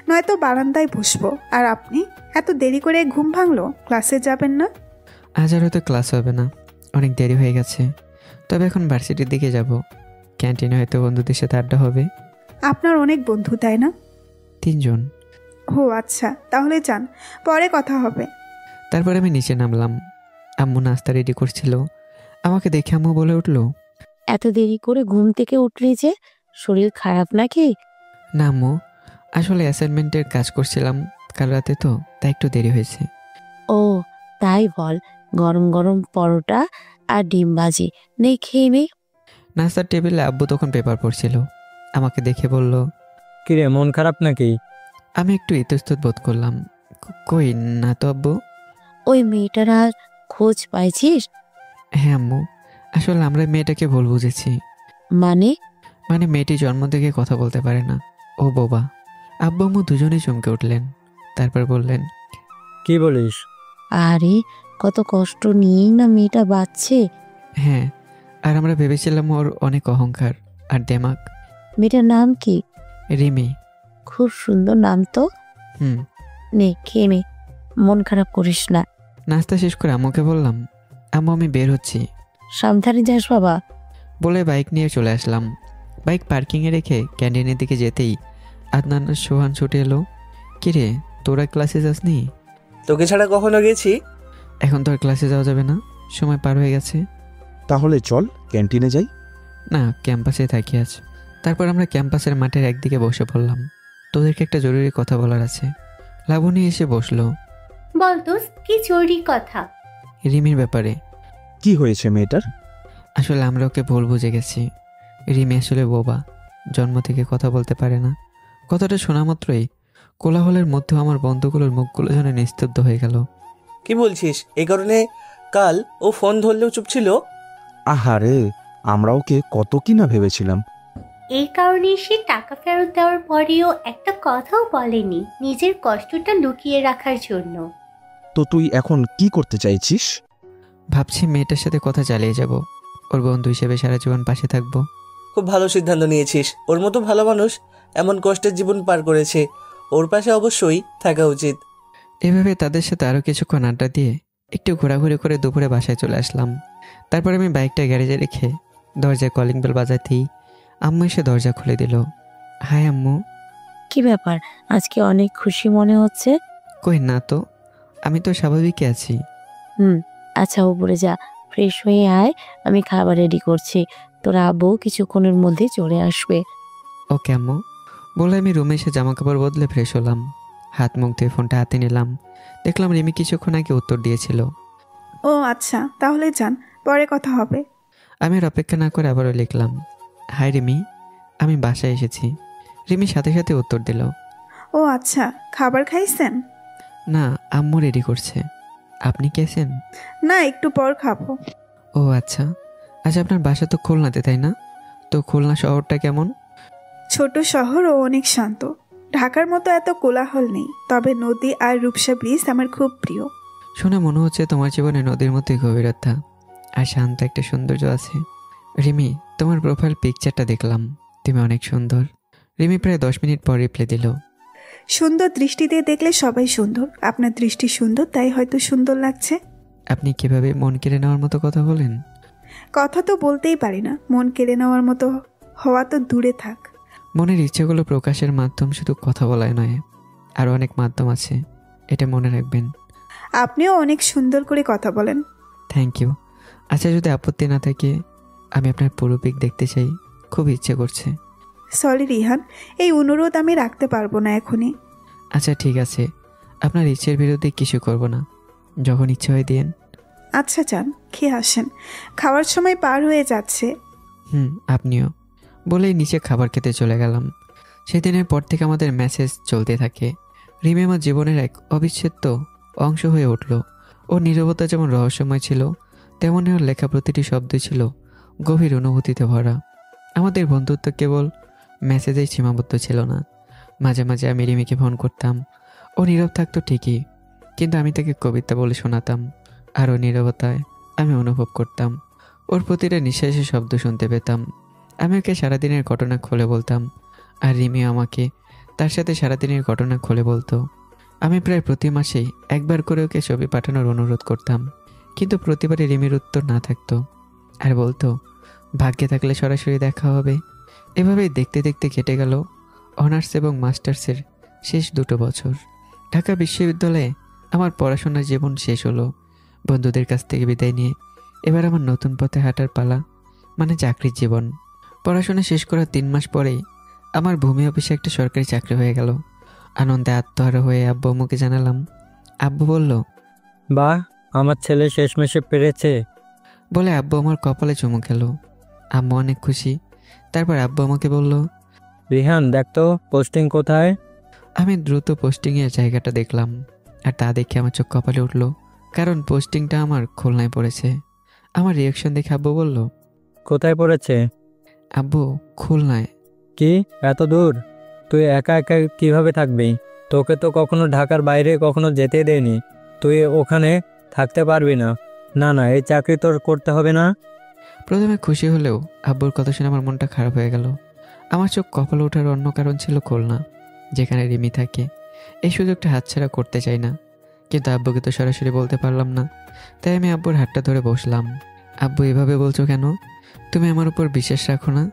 নয়তো বারান্দায় বসবো। আর আপনি এত দেরি করে ঘুম ভাঙলো, ক্লাসে যাবেন না? আজ আর হয়তো ক্লাস হবে না, অনেক দেরি হয়ে গেছে। তবে এখন ভার্সিটির দিকে যাব। ক্যান্টিনে হয়তো বন্ধুদের সাথে আড্ডা হবে। আপনার অনেক বন্ধু, তাই না? 3 জন। ও আচ্ছা, তাহলে যান, পরে কথা হবে। তারপর আমি নিচে নামলাম। আম্মু নাস্তা রেডি করছিল। আমাকে দেখে আম্মু বলে উঠলো, এত দেরি করে ঘুম থেকে উঠলি যে, শরীর খারাপ নাকি? না আম্মু, আসলে অ্যাসাইনমেন্টের কাজ করছিলাম কাল রাতে, তো তাই একটু দেরি হয়েছে। ও তাই বল, গরম গরম পরোটা আর ডিম ভাজি নে, খেয়ে নে। নাস্তার টেবিলে আব্বু তখন পেপার পড়ছিল। আমাকে দেখে বলল, কিরে, মন খারাপ নাকি? আমি একটু ইতস্তত বোধ করলাম। কই না তো আব্বু। ওই মেয়েটার আর খোঁজ পাইছিস? হ্যাঁ আম্মু, আসলে আমরা মেয়েটাকে ভুল বুঝেছি। মানে? মানে মেয়েটি জন্ম থেকে কথা বলতে পারে না, ও বোবা। আব্বু আম্মু দুজনেই চমকে উঠলেন। তারপর বললেন, কি বলিস? আরে কত কষ্ট নিয়েই না মেয়েটা বাঁচছে। হ্যাঁ, আর আমরা ভেবেছিলাম ওর অনেক অহংকার আর দেমাগ। মেয়েটার নাম কি? রিমি। খুব সুন্দর নাম তো। হুম। নে খেয়ে নে, মন খারাপ করিস না। নাস্তা শেষ করে আম্মুকে বললাম, আম্মু আমি বের হচ্ছি। সাবধানে যাস বাবা। বলে বাইক নিয়ে চলে আসলাম। বাইক পার্কিংয়ে রেখে ক্যান্টিনের দিকে যেতেই আদনান আর সোহান ছুটে এলো। কিরে, তোরা ক্লাসে যাসনি? তোকে ছাড়া কখনো গেছি? এখন তো আর ক্লাসে যাওয়া যাবে না, সময় পার হয়ে গেছে। তাহলে চল ক্যান্টিনে যাই। না, ক্যাম্পাসে থাকি আজ। তারপর আমরা ক্যাম্পাসের মাঠের একদিকে বসে পড়লাম। তোদেরকে একটা জরুরি কথা বলার আছে। লাবণী এসে বসলো। বল দোস্ত, কি জরুরি কথা? রিমির ব্যাপারে। কি হয়েছে মেয়েটার? আসলে আমরা ওকে ভুল বুঝে গেছি। রিমি আসলে বোবা, জন্ম থেকে কথা বলতে পারে না। কথাটা শোনা মাত্রই কোলাহলের মধ্যেও আমার বন্ধুগুলোর মুখগুলো যেন নিস্তব্ধ হয়ে গেল। কি বলছিস? এই কারণে কাল ও ফোন ধরলেও চুপ ছিল? আহারে, আমরা ওকে কত কি না ভেবেছিলাম। এই কারণে সে টাকা ফেরত দেওয়ার পরেও একটা কথাও বলেনি, নিজের কষ্টটা লুকিয়ে রাখার জন্য। তো তুই এখন কি করতে চাইছিস? ভাবছি মেয়েটার সাথে কথা চালিয়ে যাব, ওর বন্ধু হিসেবে সারা জীবন পাশে থাকবো। খুব ভালো সিদ্ধান্ত নিয়েছিস। ওর মতো ভালো মানুষ এমন কষ্টের জীবন পার করেছে, ওর পাশে অবশ্যই থাকা উচিত। এভাবে তাদের সাথে আরও কিছুক্ষণ আড্ডা দিয়ে একটু ঘোরাঘুরি করে দুপুরে বাসায় চলে আসলাম। তারপর আমি বাইকটা গ্যারেজে রেখে দরজায় কলিং বেল বাজাতেই আম্মু এসে দরজা খুলে দিল। হাই আম্মু। কি ব্যাপার, আজকে অনেক খুশি মনে হচ্ছে। কই না তো, আমি তো স্বাভাবিকই আছি। আচ্ছা উপরে যা, ফ্রেশ হয়ে আয়, আমি খাবার রেডি করছি। তোরা আব্বু কিছুক্ষণের মধ্যে চলে আসবে। ওকে আম্মু। বলে আমি রুমে এসে জামা কাপড় বদলে ফ্রেশ হলাম। হাত মুখ ধুয়ে ফোনটা হাতে নিলাম। দেখলাম রিমি কিছুক্ষণ আগে উত্তর দিয়েছিল। ও আচ্ছা, তাহলে যান, পরে কথা হবে। আমি আর অপেক্ষা না করে আবারও লিখলাম, হাই রিমি, আমি বাসায় এসেছি। রিমি সাথে সাথে উত্তর দিল, ও আচ্ছা, খাবার খাইছেন? না, আম্মু রেডি করছে। আপনি খেয়েছেন? না, একটু পর খাবো। ও আচ্ছা। আচ্ছা, আপনার বাসা তো খুলনাতে, তাই না? তো খুলনা শহরটা কেমন? ছোট শহর ও অনেক শান্ত। ঢাকার মতো এত কোলাহল নেই, তবে নদী আর রূপসা ব্রিজ আমার খুব প্রিয়। শুনে মনে হচ্ছে তোমার জীবনে নদীর মতোই গভীরতা আর শান্ত একটা সৌন্দর্য আছে। রিমি, তোমার প্রোফাইল পিকচারটা দেখলাম, তুমি অনেক সুন্দর। রিমি প্রায় 10 মিনিট পর রিপ্লাই দিল, সুন্দর দৃষ্টি দিয়ে দেখলে সবাই সুন্দর। আপনার দৃষ্টি সুন্দর, তাই হয়তো সুন্দর লাগছে। আপনি কিভাবে মন কেড়ে নেওয়ার মতো কথা বলেন? কথা তো বলতেই পারি না, মন কেড়ে নেওয়ার মতো হওয়া তো দূরে থাক। মনের ইচ্ছেগুলো প্রকাশের মাধ্যম শুধু কথা বলায় নয়, আরও অনেক মাধ্যম আছে, এটা মনে রাখবেন। আপনিও অনেক সুন্দর করে কথা বলেন। Thank you. আচ্ছা, যদি আপত্তি না থাকে আমি আপনার পুরো পিক দেখতে চাই, খুব ইচ্ছে করছে। সরি রিহান, এই অনুরোধ আমি রাখতে পারবো না এখনই। আচ্ছা ঠিক আছে, আপনার ইচ্ছের বিরুদ্ধে কিছু করব না, যখন ইচ্ছে হয় দিয়েন। আচ্ছা যান, খেয়ে আসেন, খাওয়ার সময় পার হয়ে যাচ্ছে। আপনিও। বলেই নিচে খাবার খেতে চলে গেলাম। সেদিনের পর থেকে আমাদের মেসেজ চলতে থাকে। রিমি আমার জীবনের এক অবিচ্ছেদ্য অংশ হয়ে উঠল। ওর নীরবতা যেমন রহস্যময় ছিল, তেমনই ওর লেখা প্রতিটি শব্দ ছিল গভীর অনুভূতিতে ভরা। আমাদের বন্ধুত্ব কেবল মেসেজেই সীমাবদ্ধ ছিল না। মাঝে মাঝে আমি রিমিকে ফোন করতাম। ও নীরব থাকতো ঠিকই, কিন্তু আমি তাকে কবিতা বলে শোনাতাম, আর ও নীরবতায় আমি অনুভব করতাম। ওর প্রতিটা নিঃশ্বাসের শব্দ শুনতে পেতাম। আমি ওকে সারাদিনের ঘটনা খুলে বলতাম, আর রিমিও আমাকে তার সাথে সারাদিনের ঘটনা খুলে বলতো। আমি প্রায় প্রতি মাসেই একবার করে ওকে ছবি পাঠানোর অনুরোধ করতাম, কিন্তু প্রতিবারই রিমির উত্তর না থাকতো, আর বলতো ভাগ্যে থাকলে সরাসরি দেখা হবে। এভাবেই দেখতে দেখতে কেটে গেল অনার্স এবং মাস্টার্সের শেষ 2 বছর। ঢাকা বিশ্ববিদ্যালয়ে আমার পড়াশোনার জীবন শেষ হলো। বন্ধুদের কাছ থেকে বিদায় নিয়ে এবার আমার নতুন পথে হাঁটার পালা, মানে চাকরির জীবন। পড়াশোনা শেষ করার 3 মাস পরেই আমার ভূমি অফিসে একটা সরকারি চাকরি হয়ে গেল। আনন্দে আত্মহারা হয়ে আব্বু আম্মুকে জানালাম। আব্বু বলল, বাহ, আমার ছেলে শেষমেশে পেরেছে। বলে আব্বু আমার কপালে চুমু খেল। আম্মু অনেক খুশি। তারপর আব্বু আমাকে বলল, রিহান দেখ তো পোস্টিং কোথায়। আমি দ্রুত পোস্টিংয়ের জায়গাটা দেখলাম, আর তা দেখে আমার চোখ কপালে উঠল, কারণ পোস্টিংটা আমার খুলনায় পড়েছে। আমার রিয়াকশন দেখে আব্বু বলল, কোথায় পড়েছে? আব্বু, খুলনায়। কি, এত দূর? তুই একা একা কিভাবে থাকবি? তোকে তো কখনো ঢাকার বাইরে কখনো যেতে দেয়নি, তুই ওখানে থাকতে পারবি না। না না, এই চাকরি তোর করতে হবে না। প্রথমে খুশি হলেও আব্বুর কথা শুনে আমার মনটা খারাপ হয়ে গেল। আমার চোখ কপালে ওঠার অন্য কারণ ছিল খুলনা, যেখানে রিমি থাকে। এই সুযোগটা হাতছাড়া করতে চাই না, কিন্তু আব্বুকে তো সরাসরি বলতে পারলাম না। তাই আমি আব্বুর হাতটা ধরে বসলাম। আব্বু, এভাবে বলছো কেন? তুমি আমার উপর বিশ্বাস রাখো না?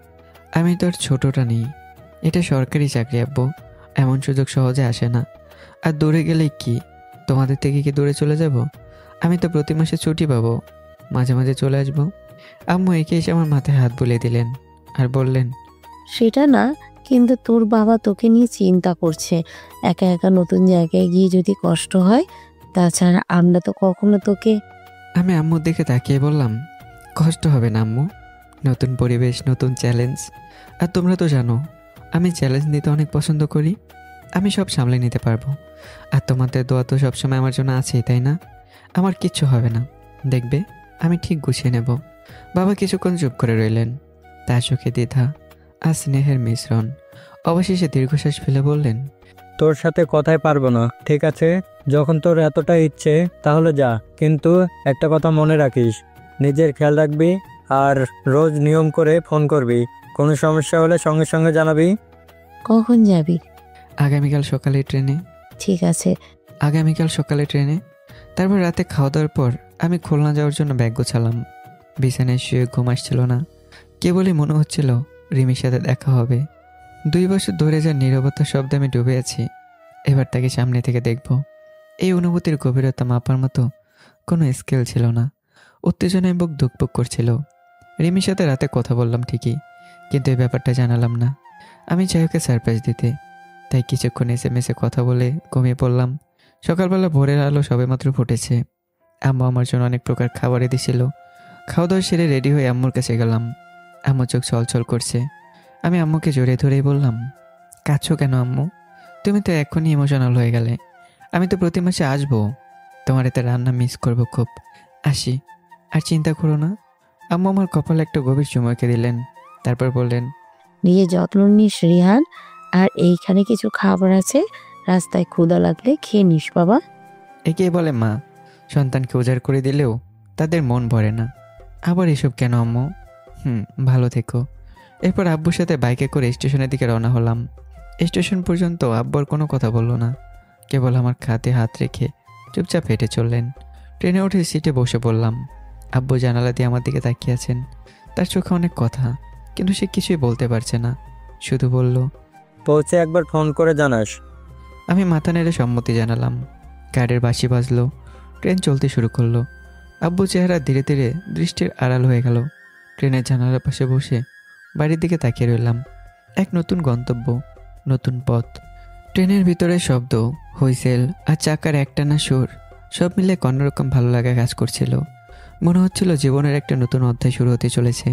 আমি তো আর ছোটটা নেই, এটা সরকারি চাকরি আব্বু, এমন সুযোগ সহজে আসে না। আর দূরে গেলেই কি, তোমাদের থেকে কি দূরে চলে যাব? আমি তো প্রতি মাসে ছুটি পাবো, মাঝে মাঝে চলে আসবো। আম্মু একে এসে আমার মাথায় হাত বুলিয়ে দিলেন আর বললেন, সেটা না, কিন্তু তোর বাবা তোকে নিয়ে চিন্তা করছে। একা একা নতুন জায়গায় গিয়ে যদি কষ্ট হয়, তাছাড়া আমরা তো কখনো তোকে। আমি আম্মুর দিকে তাকিয়ে বললাম, কষ্ট হবে না আম্মু, নতুন পরিবেশ, নতুন চ্যালেঞ্জ। আর তোমরা তো জানো আমি চ্যালেঞ্জ নিতে অনেক পছন্দ করি। আমি সব সামলে নিতে পারবো। আর তোমাদের দোয়া তো সবসময় আমার জন্য আছেই, তাই না? আমার কিচ্ছু হবে না, দেখবে আমি ঠিক গুছিয়ে নেব। বাবা কিছুক্ষণ চুপ করে রইলেন, তার চোখে দ্বিধা আর স্নেহের মিশ্রণ। অবশেষে দীর্ঘশ্বাস ফেলে বললেন, তোর সাথে কথাই পারবো না, ঠিক আছে? যখন তোর এতটা ইচ্ছে তাহলে যা, কিন্তু একটা কথা মনে রাখিস, নিজের খেয়াল রাখবি আর রোজ নিয়ম করে ফোন করবি। কোনো সমস্যা হলে সঙ্গে সঙ্গে জানাবি। কখন যাবি? আগামীকাল সকালে ট্রেনে। ঠিক আছে। আগামীকাল সকালে ট্রেনে। তারপর রাতে খাওয়া দাওয়ার পর আমি খুলনা যাওয়ার জন্য ব্যাগ গোছালাম। বিছানায় শুয়ে ঘুম আসছিল না, কেবলই মনে হচ্ছিল রিমির সাথে দেখা হবে। 2 বছর ধরে যার নীরবতার শব্দে আমি ডুবে আছি, এবার তাকে সামনে থেকে দেখব। এই অনুভূতির গভীরতা মাপার মতো কোনো স্কেল ছিল না। উত্তেজনায় বুক ধুকপুক করছিল। রিমির সাথে রাতে কথা বললাম ঠিকই, কিন্তু এই ব্যাপারটা জানালাম না। আমি চাই ওকে সারপ্রাইজ দিতে, তাই কিছুক্ষণ SMS কথা বলে ঘুমিয়ে পড়লাম। সকালবেলা ভোরের আলো সবেমাত্র ফুটেছে। আম্মু আমার জন্য অনেক প্রকার খাবার দিছিল। খাওয়া দাওয়া সেরে রেডি হয়ে আম্মুর কাছে গেলাম। আম্মু চোখ ছলছল করছে। আমি আম্মুকে জড়িয়ে ধরেই বললাম, কাঁদছো কেন আম্মু? তুমি তো এখনই ইমোশনাল হয়ে গেলে। আমি তো প্রতি মাসে আসবো, তোমার এতে রান্না মিস করবো খুব। আসি, আর চিন্তা করো না। আম্মু আমার কপালে একটা গভীর চুমুকে দিলেন, তারপর বললেন, নিজের যত্ন নিস রিহান। আর এইখানে কিছু খাবার আছে, রাস্তায় ক্ষুধা লাগলে খেয়ে নিস বাবা। একেই বলে মা। সন্তানকে উজাড় করে দিলেও তাদের মন ভরে না। আবার এসব কেন আম্মু? ভালো থেকো। এরপর আব্বুর সাথে বাইকে করে স্টেশনের দিকে রওনা হলাম। স্টেশন পর্যন্ত আব্বুর কোনো কথা বললো না, কেবল আমার খাতে হাত রেখে চুপচাপ হেঁটে চললেন। ট্রেনে উঠে সিটে বসে পড়লাম। আব্বু জানালা দিয়ে আমার দিকে তাকিয়ে আছেন। তার চোখে অনেক কথা, কিন্তু সে কিছুই বলতে পারছে না, শুধু বলল, পৌঁছে একবার ফোন করে জানাস। আমি মাথা নেড়ে সম্মতি জানালাম। গাড়ির বাঁশি বাজলো, ট্রেন চলতে শুরু করলো। আব্বু চেহারা ধীরে ধীরে দৃষ্টির আড়াল হয়ে গেল। ট্রেনের জানালার পাশে বসে বাড়ির দিকে তাকিয়ে রইলাম। এক নতুন গন্তব্য, নতুন পথ। ট্রেনের ভিতরে শব্দ, হুইসেল আর চাকার একটানা সুর, সব মিলে কোনোরকম ভালো লাগা কাজ করছিল। মনে হচ্ছিল জীবনের একটা নতুন অধ্যায় শুরু হতে চলেছে।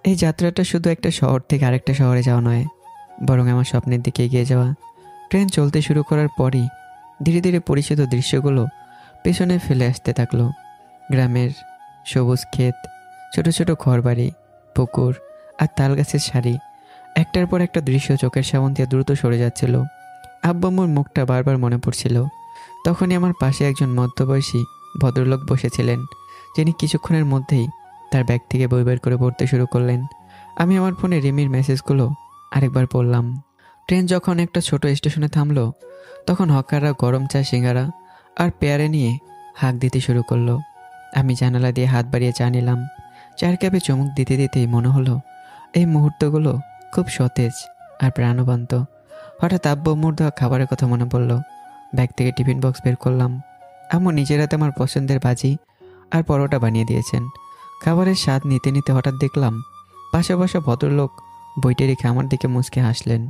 এই যাত্রাটা শুধু একটা শহর থেকে আরেকটা শহরে যাওয়া নয়, বরং আমার স্বপ্নের দিকে এগিয়ে যাওয়া। ট্রেন চলতে শুরু করার পরই ধীরে ধীরে পরিচিত দৃশ্যগুলো পেছনে ফেলে আসতে থাকলো। গ্রামের সবুজ ক্ষেত, ছোট ছোট ঘরবাড়ি, পুকুর আর তাল গাছের সারি, একটার পর একটা দৃশ্য চোখের সামনে দিয়ে দ্রুত সরে যাচ্ছিল। আব্বু আম্মুর মুখটা বারবার মনে পড়ছিল। তখনই আমার পাশে একজন মধ্যবয়সী ভদ্রলোক বসেছিলেন, যিনি কিছুক্ষণের মধ্যেই তার ব্যাগ থেকে বই বের করে পড়তে শুরু করলেন। আমি আমার ফোনে রিমির মেসেজগুলো আরেকবার পড়লাম। ট্রেন যখন একটা ছোট স্টেশনে থামলো, তখন হকাররা গরম চা, সিঙ্গারা আর পেয়ারে নিয়ে হাঁক দিতে শুরু করলো। আমি জানালা দিয়ে হাত বাড়িয়ে চা নিলাম। চার কাপে চুমুক দিতে দিতেই মনে হলো এই মুহূর্তগুলো খুব সতেজ আর প্রাণবন্ত। হঠাৎ আব্বু আম্মুর দেওয়া খাবারের কথা মনে পড়লো। ব্যাগ থেকে টিফিন বক্স বের করলাম। আম্মু নিজের হাতে আমার পছন্দের ভাজি আর পরোটা বানিয়ে দিয়েছেন। খাবারের স্বাদ নিতে নিতে হঠাৎ দেখলাম পাশে বসা ভদ্রলোক বইটা রেখে আমার দিকে মুচকে হাসলেন।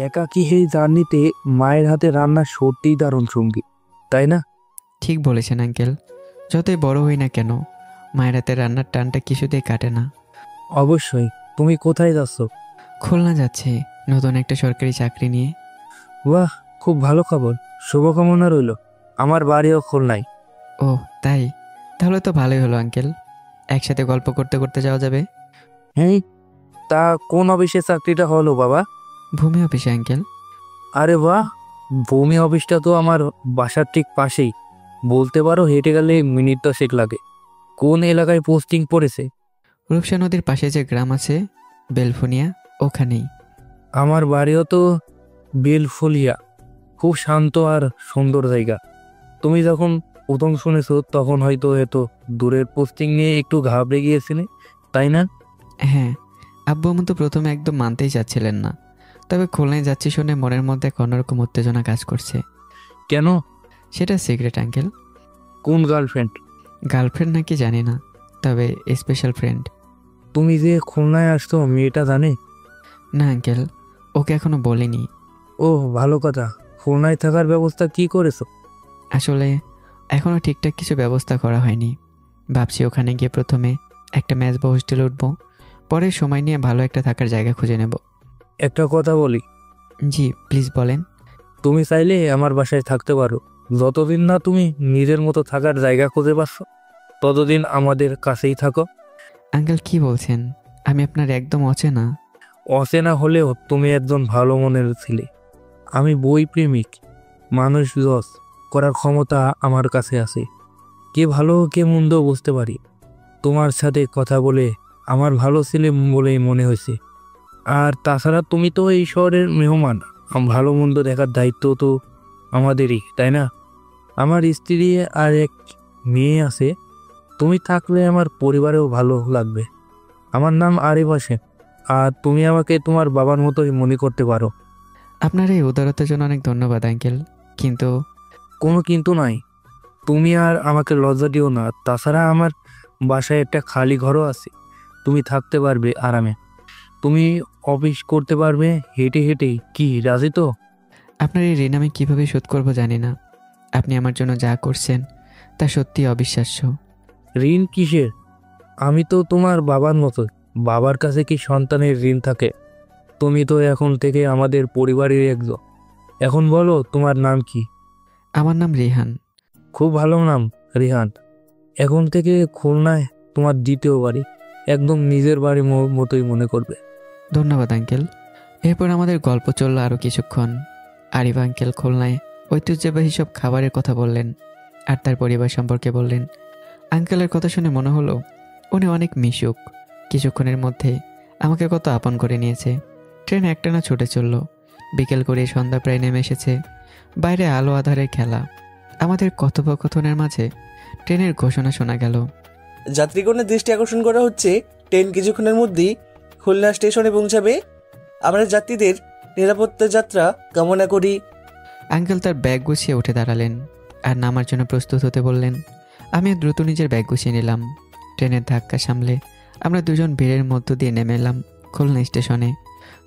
একাকী এই জার্নিতে মায়ের হাতে রান্না সত্যিই দারুণ সঙ্গী, তাই না? ঠিক বলেছেন আঙ্কেল। যতই বড় হই না কেন, মায়ের হাতে রান্নার টানটা কিছুতেই কাটে না। অবশ্যই। তুমি কোথায় যাচ্ছ? খুলনা যাচ্ছে নতুন একটা সরকারি চাকরি নিয়ে। বাহ, খুব ভালো খবর। শুভকামনা রইল। আমার বাড়িও খুলনায়। ও তাই? তাহলে তো ভালোই হলো আঙ্কেল, একসাথে গল্প করতে করতে যাওয়া যাবে। হ্যাঁ, তা কোন অফিসে চাকরিটা হলো বাবা? ভূমি অফিসে আঙ্কেল। আরে বাহ, ভূমি অফিসটা তো আমার বাসার ঠিক পাশেই। বলতে পারো হেঁটে গেলে মিনিট 10 লাগে। কোন এলাকায় পোস্টিং পড়েছে? রূপসা নদীর পাশে যে গ্রাম আছে বেলফুনিয়া, ওখানেই। আমার বাড়িও তো বেলফুলিয়া। খুব শান্ত আর সুন্দর জায়গা। তুমি যখন প্রথম শুনেছো তখন হয়তো এত দূরের পোস্টিং নিয়ে একটু ঘাবড়ে গিয়েছিলে, তাই না? হ্যাঁ, আব্বু আম্মু তো প্রথমে একদম মানতেই চাচ্ছিলেন না, তবে খুলনায় যাচ্ছি শুনে মনের মধ্যে কোনোরকম উত্তেজনা কাজ করছে। কেন? সেটা সিক্রেট আঙ্কেল। কোন গার্লফ্রেন্ড? গার্লফ্রেন্ড নাকি জানি না, তবে স্পেশাল ফ্রেন্ড। তুমি যে খুলনায় আসছো মেয়েটা জানে? না আঙ্কেল, ওকে এখনো বলিনি। ও ভালো কথা। খুলনায় থাকার ব্যবস্থা কি করেছো? আসলে এখনও ঠিকঠাক কিছু ব্যবস্থা করা হয়নি। ভাবছি ওখানে গিয়ে প্রথমে একটা ম্যাচ বা হোস্টেলে উঠবো, পরে সময় নিয়ে ভালো একটা থাকার জায়গা খুঁজে নেব। একটা কথা বলি। জি প্লিজ বলেন। তুমি চাইলে আমার বাসায় থাকতে পারো। যতদিন না তুমি নিজের মতো থাকার জায়গা খুঁজে পাচ্ছ, ততদিন আমাদের কাছেই থাকো। আঙ্কেল কি বলছেন? আমি আপনার একদম অচেনা। অচেনা হলেও তুমি একজন ভালো মনের ছেলে। আমি বই প্রেমিক। মানুষ জজ করার ক্ষমতা আমার কাছে আছে। কে ভালো কে মন্দ বুঝতে পারি। তোমার সাথে কথা বলে আমার ভালো ছেলে বলেই মনে হয়েছে। আর তাছাড়া তুমি তো এই শহরের মেহমান। ভালো মন্দ দেখার দায়িত্ব তো আমাদেরই, তাই না? আমার স্ত্রী আর এক মেয়ে আছে। তুমি থাকলে আমার পরিবারেও ভালো লাগবে। আমার নাম আরিফ হোসেন, আর তুমি আমাকে তোমার বাবার মতোই মনে করতে পারো। আপনার এই উদারতার জন্য অনেক ধন্যবাদ আঙ্কেল, কিন্তু কোনো কিন্তু নাই। তুমি আর আমাকে লজ্জা দিও না। তাছাড়া আমার বাসায় একটা খালি ঘরও আছে, তুমি থাকতে পারবে আরামে। তুমি অফিস করতে পারবে হেঁটে হেঁটে। কি রাজি তো? আপনার এই ঋণ আমি কীভাবে শোধ করব জানি না। আপনি আমার জন্য যা করছেন তা সত্যি অবিশ্বাস্য। ঋণ কিসের? আমি তো তোমার বাবার মতো। বাবার কাছে কি সন্তানের ঋণ থাকে? তুমি তো এখন থেকে আমাদের পরিবারের একজন। এখন বলো তোমার নাম কি? আমার নাম রিহান। খুব ভালো নাম, রিহান। এখন থেকে খুলনায় তোমার দ্বিতীয় বাড়ি, একদম নিজের বাড়ির মতোই মনে করবে। ধন্যবাদ আঙ্কেল। এরপর আমাদের গল্প চলল আরও কিছুক্ষণ। আরিফ আঙ্কেল খুলনায় ঐতিহ্যবাহী সব খাবারের কথা বললেন আর তার পরিবার সম্পর্কে বললেন। আঙ্কেলের কথা শুনে মনে হলো উনি অনেক মিশুক। কিছুক্ষণের মধ্যে আমাকে কত আপন করে নিয়েছে। ট্রেন একটানা ছুটে চলল। বিকেল করে সন্ধ্যা প্রায় নেমে এসেছে। বাইরে আলো আধারের খেলা। আমাদের কথোপকথনের মাঝে ট্রেনের ঘোষণা শোনা গেল। যাত্রীগণের দৃষ্টি আকর্ষণ করা হচ্ছে, ট্রেন কিছুক্ষণের মধ্যেই খুলনা স্টেশনে পৌঁছাবে। আমরা যাত্রীদের নিরাপত্তা যাত্রা কামনা করি। আঙ্কেল তার ব্যাগ গুছিয়ে উঠে দাঁড়ালেন আর নামার জন্য প্রস্তুত হতে বললেন। আমিও দ্রুত নিজের ব্যাগ গুছিয়ে নিলাম। ট্রেনের ধাক্কা সামলে আমরা দুজন ভিড়ের মধ্য দিয়ে নেমে এলাম খুলনা স্টেশনে।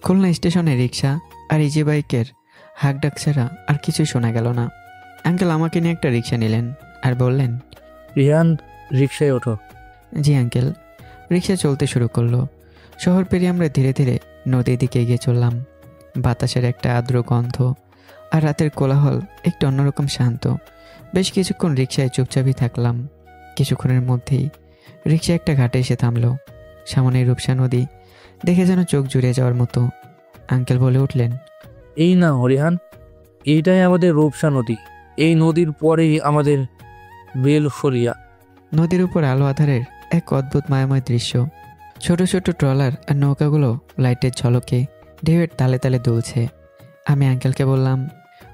খুলনা স্টেশনে রিক্সা আর ইজি বাইকের হাঁকডাক ছাড়া আর কিছুই শোনা গেল না। আঙ্কেল আমাকে নিয়ে একটা রিক্সা নিলেন আর বললেন, রিহান, রিক্সায় ওঠো। জি আঙ্কেল। রিক্সা চলতে শুরু করলো। শহর পেরিয়ে আমরা ধীরে ধীরে নদীর দিকে এগিয়ে চললাম। বাতাসের একটা আর্দ্র গন্ধ আর রাতের কোলাহল একটু অন্যরকম শান্ত। বেশ কিছুক্ষণ রিক্সায় চুপচাপই থাকলাম। কিছুক্ষণের মধ্যেই রিক্সা একটা ঘাটে এসে থামলো। সামনে রূপসা নদী দেখে যেন চোখ জুড়িয়ে যাওয়ার মতো। আঙ্কেল বলে উঠলেন, এই না রিহান, এইটাই আমাদের রূপসা নদী। এই নদীর পরেই আমাদের বেলফরিয়া। নদীর উপর আলো আধারের এক অদ্ভুত মায়াময় দৃশ্য। ছোট ছোট ট্রলার আর নৌকাগুলো লাইটের ঝলকে ঢেউয়ের তালে তালে দুলছে। আমি আঙ্কেলকে বললাম,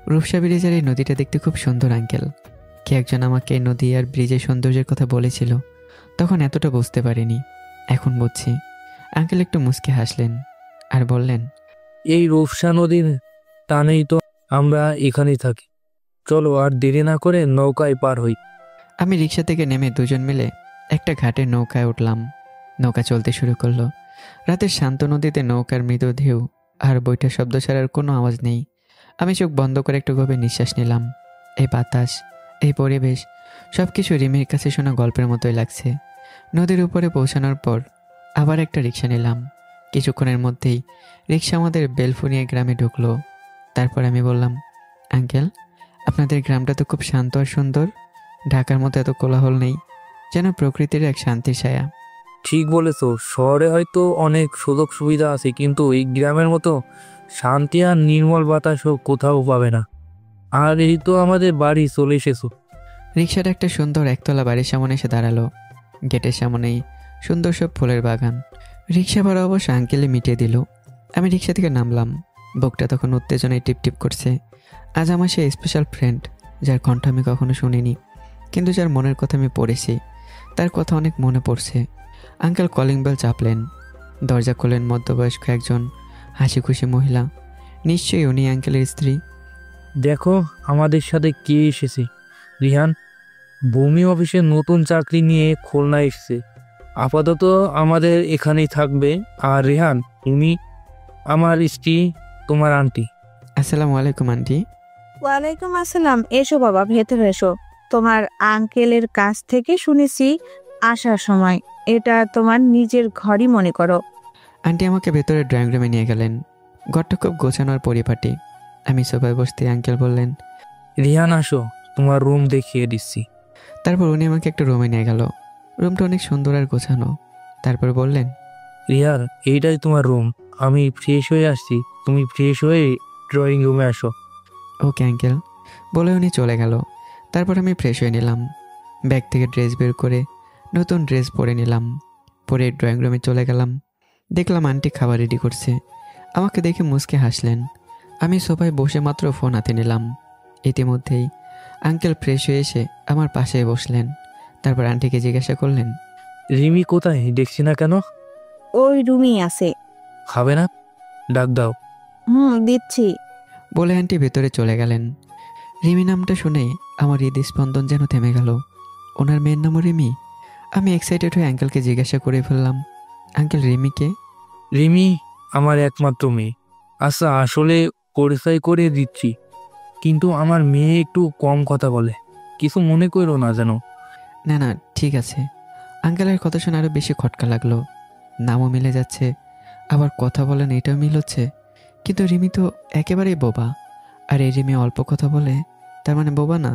রূপসা ব্রিজের এই নদীটা দেখতে খুব সুন্দর আঙ্কেল। কে একজন আমাকে এই নদী আর ব্রিজের সৌন্দর্যের কথা বলেছিল। তখন এতটা বুঝতে পারিনি, এখন বুঝছি। আঙ্কেল একটু মুচকে হাসলেন আর বললেন, এই রূপসা নদীর টানেই তো আমরা এখানেই থাকি। চলো আর দেরি না করে নৌকায় পার হই। আমি রিক্সা থেকে নেমে দুজন মিলে একটা ঘাটের নৌকায় উঠলাম। নৌকা চলতে শুরু করলো। রাতের শান্ত নদীতে নৌকার মৃদু ঢেউ আর বৈঠা শব্দ ছাড়ার কোনো আওয়াজ নেই। আমি চোখ বন্ধ করে একটু গভীর নিঃশ্বাস নিলাম। এই বাতাস, এই পরিবেশ, সব কিছু রিমির কাছে শোনা গল্পের মতোই লাগছে। নদীর উপরে পৌঁছানোর পর আবার একটা রিক্সা নিলাম। কিছুক্ষণের মধ্যেই রিক্সা আমাদের বেলফুনিয়া গ্রামে ঢুকলো। তারপর আমি বললাম, আঙ্কেল, আপনাদের গ্রামটা তো খুব শান্ত আর সুন্দর। ঢাকার মতো এত কোলাহল নেই, যেন প্রকৃতির এক শান্তির ছায়া। ঠিক বলেছো, শহরে হয়তো অনেক সুযোগ সুবিধা আছে, কিন্তু এই গ্রামের মতো শান্তি আর নির্মল বাতাসও কোথাও পাবে না। আর এই তো আমাদের বাড়ি চলে এসেছো। রিক্সাটা একটা সুন্দর একতলা বাড়ির সামনে এসে দাঁড়ালো। গেটের সামনেই সুন্দর সব ফুলের বাগান। রিক্সা ভাড়া অবশ্য আঙ্কেলে মিটিয়ে দিল। আমি রিক্সা থেকে নামলাম। বুকটা তখন উত্তেজনায় টিপ টিপ করছে। আজ আমার সেই স্পেশাল ফ্রেন্ড, যার কণ্ঠ আমি কখনো শুনিনি, কিন্তু যার মনের কথা আমি পড়েছি, তার কথা অনেক মনে পড়ছে। আঙ্কেল কলিং বেল চাপলেন। দরজা খোলেন মধ্যবয়স্ক একজন হাসি খুশি মহিলা। নিশ্চয়ই উনি আঙ্কেলের স্ত্রী। দেখো আমাদের সাথে কে এসেছে। রিহান ভূমি অফিসে নতুন চাকরি নিয়ে খুলনায় এসেছে। আপাতত আমাদের এখানেই থাকবে। আর রিহান, তুমি আমার স্ত্রী, তোমার আন্টি। আসসালামু আলাইকুম আন্টি। ওয়ালাইকুম আসসালাম। এসো বাবা, ভেতরে এসো। তোমার আঙ্কেলের কাছ থেকে শুনেছি আসার সময় এটা তোমার নিজের ঘরই মনে করো। আন্টি আমাকে ভেতরে ড্রয়িং রুমে নিয়ে গেলেন। ঘরটা খুব গোছানোর পরিপাটি। আমি সোফায় বসতে আঙ্কেল বললেন, রিহান আসো, তোমার রুম দেখিয়ে দিচ্ছি। তারপর উনি আমাকে একটা রুমে নিয়ে গেল। রুমটা অনেক সুন্দর আর গোছানো। তারপর বললেন, রিহান এইটাই তোমার রুম। আমি ফ্রেশ হয়ে আসছি, তুমি ফ্রেশ হয়ে ড্রয়িং রুমে আসো। ওকে আঙ্কেল, বলে উনি চলে গেল। তারপর আমি ফ্রেশ হয়ে নিলাম। ব্যাগ থেকে ড্রেস বের করে নতুন ড্রেস পরে নিলাম। পরে ড্রয়িং রুমে চলে গেলাম। দেখলাম আন্টি খাবার রেডি করছে। আমাকে দেখে মুচকে হাসলেন। আমি সোফায় বসে মাত্র ফোন হাতে নিলাম। ইতিমধ্যেই আঙ্কেল ফ্রেশ হয়ে এসে আমার পাশে বসলেন। তারপর আন্টিকে জিজ্ঞাসা করলেন, রিমি কোথায়, দেখছি না কেন? ওই রুমই আছে। খাবে না? ডাক দাও। দিচ্ছি। বলে আন্টি ভেতরে চলে গেলেন। রিমি নামটা শুনে আমার হৃদস্পন্দন যেন থেমে গেল। ওনার মেয়ের নামও রিমি। আমি এক্সাইটেড হয়ে আঙ্কেলকে জিজ্ঞাসা করে ফেললাম, আঙ্কেল রিমিকে? রিমি আমার একমাত্র মেয়ে। আচ্ছা, আসলে পরিচয় করে দিচ্ছি, কিন্তু আমার মেয়ে একটু কম কথা বলে, কিছু মনে করো না যেন। না না, ঠিক আছে। আঙ্কেলের কথা শুনে আরও বেশি খটকা লাগলো। নামও মিলে যাচ্ছে, আবার কথা বলেন এটাও মিল হচ্ছে। কিন্তু রিমি তো একেবারেই বোবা। আর এই রিমি অল্প কথা বলে, তার মানে বোবা না?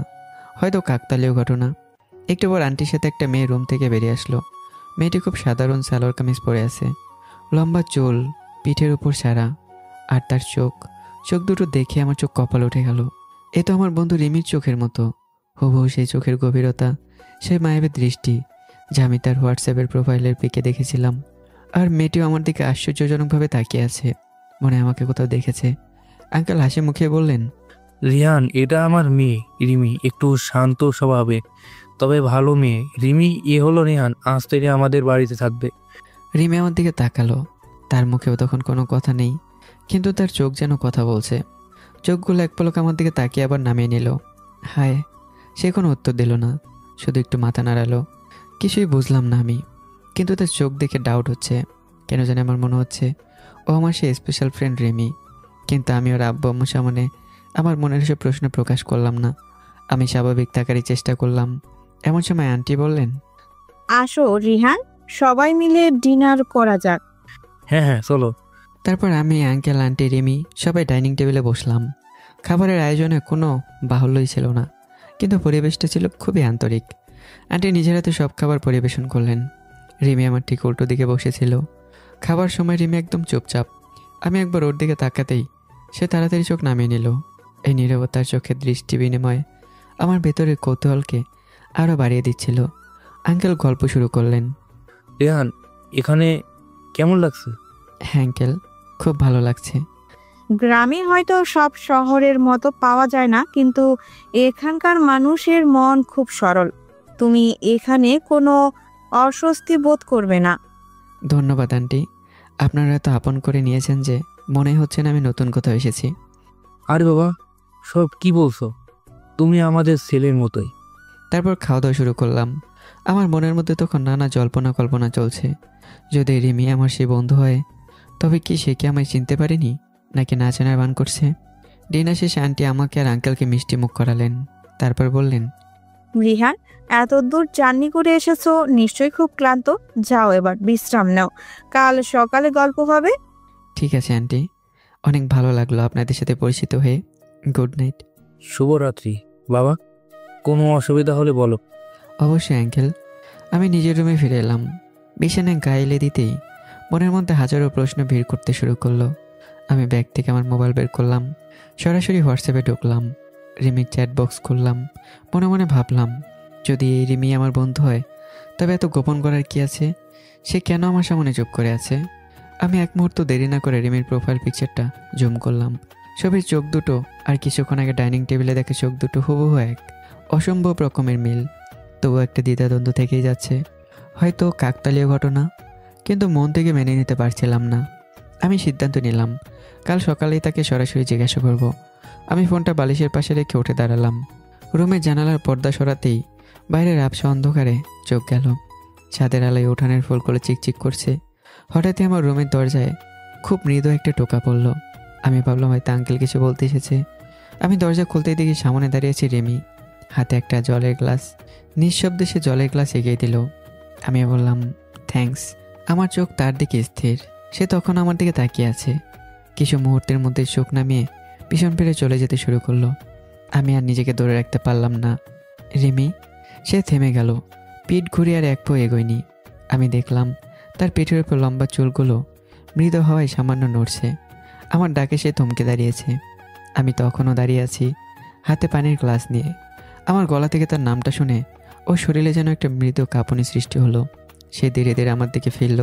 হয়তো কাকতালীয় ঘটনা। একটু পর আন্টির সাথে একটা মেয়ে রুম থেকে বেরিয়ে আসলো। মেয়েটি খুব সাধারণ সালোয়ার কামিজ পরে আছে, লম্বা চুল, পিঠের উপর সারা, আর তার চোখ দুটো দেখে আমার চোখ কপাল উঠে গেল। এ তো আমার বন্ধু রিমির চোখের মতো, হুবহু সেই চোখের গভীরতা, সেই মায়াবী দৃষ্টি যা আমি তার হোয়াটসঅ্যাপের প্রোফাইলের পিকে দেখেছিলাম। আর মেয়েটিও আমার দিকে আশ্চর্যজনকভাবে তাকিয়ে আছে, মনে হয় আমাকে কোথাও দেখেছে। আঙ্কেল হাসি মুখে বললেন, রিয়ান, এটা আমার মেয়ে রিমি, একটু শান্ত স্বভাবে, তবে ভালো মেয়ে। রিমি এ হলো রিয়ান, আজ থেকে আমাদের বাড়িতে থাকবে। রিমি আমার দিকে তাকালো। তার মুখেও তখন কোনো কথা নেই, কিন্তু তার চোখ যেন কথা বলছে। চোখগুলো এক পলক আমার দিকে তাকিয়ে আবার নামিয়ে নিল। হায়, সে কোনো উত্তর দিল না, শুধু একটু মাথা নাড়ালো। কিছুই বুঝলাম না আমি, কিন্তু তার চোখ দেখে ডাউট হচ্ছে। কেন জানি আমার মনে হচ্ছে ও আমার সেই স্পেশাল ফ্রেন্ড রিমি। কিন্তু আমি ওর আব্বু আম্মুর সামনে আমার মনের সব প্রশ্ন প্রকাশ করলাম না। আমি স্বাভাবিক থাকারই চেষ্টা করলাম। এমন সময় আন্টি বললেন, আসো রিহান, সবাই মিলে ডিনার করা যাক। হ্যাঁ হ্যাঁ, চলো। তারপর আমি, আঙ্কেল, আন্টি, রিমি সবাই ডাইনিং টেবিলে বসলাম। খাবারের আয়োজনে কোনো বাহুল্যই ছিল না, কিন্তু পরিবেশটা ছিল খুবই আন্তরিক। আন্টি নিজের হাতে সব খাবার পরিবেশন করলেন। রিমি আমার ঠিক উল্টো দিকে বসেছিল। খাবার সময় রিমি একদম চুপচাপ। আমি একবার ওর দিকে তাকাতেই সে তাড়াতাড়ি চোখ নামিয়ে নিল। এই নীরবতার চোখের দৃষ্টি বিনিময় আমার ভেতরের কৌতূহলকে আরও বাড়িয়ে দিচ্ছিল। আঙ্কেল গল্প শুরু করলেন, রিয়ান, এখানে কেমন লাগছে? হ্যাঁ আঙ্কেল, খুব ভালো লাগছে। গ্রামে হয়তো সব শহরের মতো পাওয়া যায় না, কিন্তু এখানকার মানুষের মন খুব সরল। তুমি এখানে কোনো অস্বস্তি বোধ করবে না। ধন্যবাদ আন্টি, আপনারা এত আপন করে নিয়েছেন যে মনে হচ্ছে না আমি নতুন কোথাও এসেছি। আরে বাবা, সব কি বলছো? তুমি আমাদের ছেলের মতোই। তারপর খাওয়া দাওয়া শুরু করলাম। আমার মনের মধ্যে তখন নানা জল্পনা কল্পনা চলছে। যদি রিমি আমার সেই বন্ধু হয়, তবে কি সে কি আমায় চিনতে পারেনি, নাকি না চেনার ভান করছে? ডিনার শেষে আন্টি আমাকে আর আঙ্কেলকে মিষ্টি মুখ করালেন। তারপর বললেন, রিহান, এত দূর জার্নি করে এসেছো, নিশ্চয়ই খুব ক্লান্ত। যাও এবার বিশ্রাম নাও, কাল সকালে গল্প হবে। ঠিক আছে আন্টি, অনেক ভালো লাগলো আপনাদের সাথে পরিচিত হয়ে। Good night. শুভরাত্রি বাবা, কোনো অসুবিধা হলে বলো। অবশ্যই আঙ্কেল। আমি নিজের রুমে ফিরে এলাম। বিছানায় গা এলে দিতেই মনের মধ্যে হাজারো প্রশ্ন ভিড় করতে শুরু করলো। আমি ব্যাগ থেকে আমার মোবাইল বের করলাম, সরাসরি হোয়াটসঅ্যাপে ঢুকলাম, রিমির চ্যাট বক্স খুললাম। মনে মনে ভাবলাম, যদি এই রিমি আমার বন্ধু হয়, তবে এত গোপন করার কি আছে? সে কেন আমার সামনে চুপ করে আছে? আমি এক মুহূর্ত দেরি না করে রিমির প্রোফাইল পিকচারটা জুম করলাম। ছবির চোখ দুটো আর কিছুক্ষণ আগে ডাইনিং টেবিলে দেখে চোখ দুটো হুবহু এক, অসম্ভব রকমের মিল। তবুও একটা দ্বিধাদ্বন্দ্ব থেকেই যাচ্ছে। হয়তো কাকতালীয় ঘটনা, কিন্তু মন থেকে মেনে নিতে পারছিলাম না। আমি সিদ্ধান্ত নিলাম, কাল সকালেই তাকে সরাসরি জিজ্ঞাসা করব। আমি ফোনটা বালিশের পাশে রেখে উঠে দাঁড়ালাম। রুমের জানালার পর্দা সরাতেই বাইরের আবছা অন্ধকারে চোখ গেল। ছাদের আলোয় উঠানের ফুলগুলো চিকচিক করছে। হঠাৎই আমার রুমের দরজায় খুব মৃদু একটা টোকা পড়ল। আমি ভাবলাম হয়তো আঙ্কেল কিছু বলতে এসেছে। আমি দরজা খুলতেই দেখি সামনে দাঁড়িয়েছে রিমি, হাতে একটা জলের গ্লাস। নিঃশব্দে সে জলের গ্লাস এগিয়ে দিল। আমি বললাম, থ্যাঙ্কস। আমার চোখ তার দিকে স্থির। সে তখন আমার দিকে তাকিয়ে আছে। কিছু মুহূর্তের মধ্যে চোখ নামিয়ে পিছন ফিরে চলে যেতে শুরু করলো। আমি আর নিজেকে ধরে রাখতে পারলাম না। রিমি, সে থেমে গেল। পিঠ ঘুরিয়ে আর এক পো এগোয়নি। আমি দেখলাম তার পিঠের উপর লম্বা চুলগুলো মৃদু হওয়ায় সামান্য নড়ছে। আমার ডাকে সে থমকে দাঁড়িয়েছে। আমি তখনও দাঁড়িয়ে আছি, হাতে পানির গ্লাস নিয়ে। আমার গলা থেকে তার নামটা শুনে ও শরীরে যেন একটা মৃদু কাঁপুনি সৃষ্টি হলো। সে ধীরে ধীরে আমার দিকে ফিরল।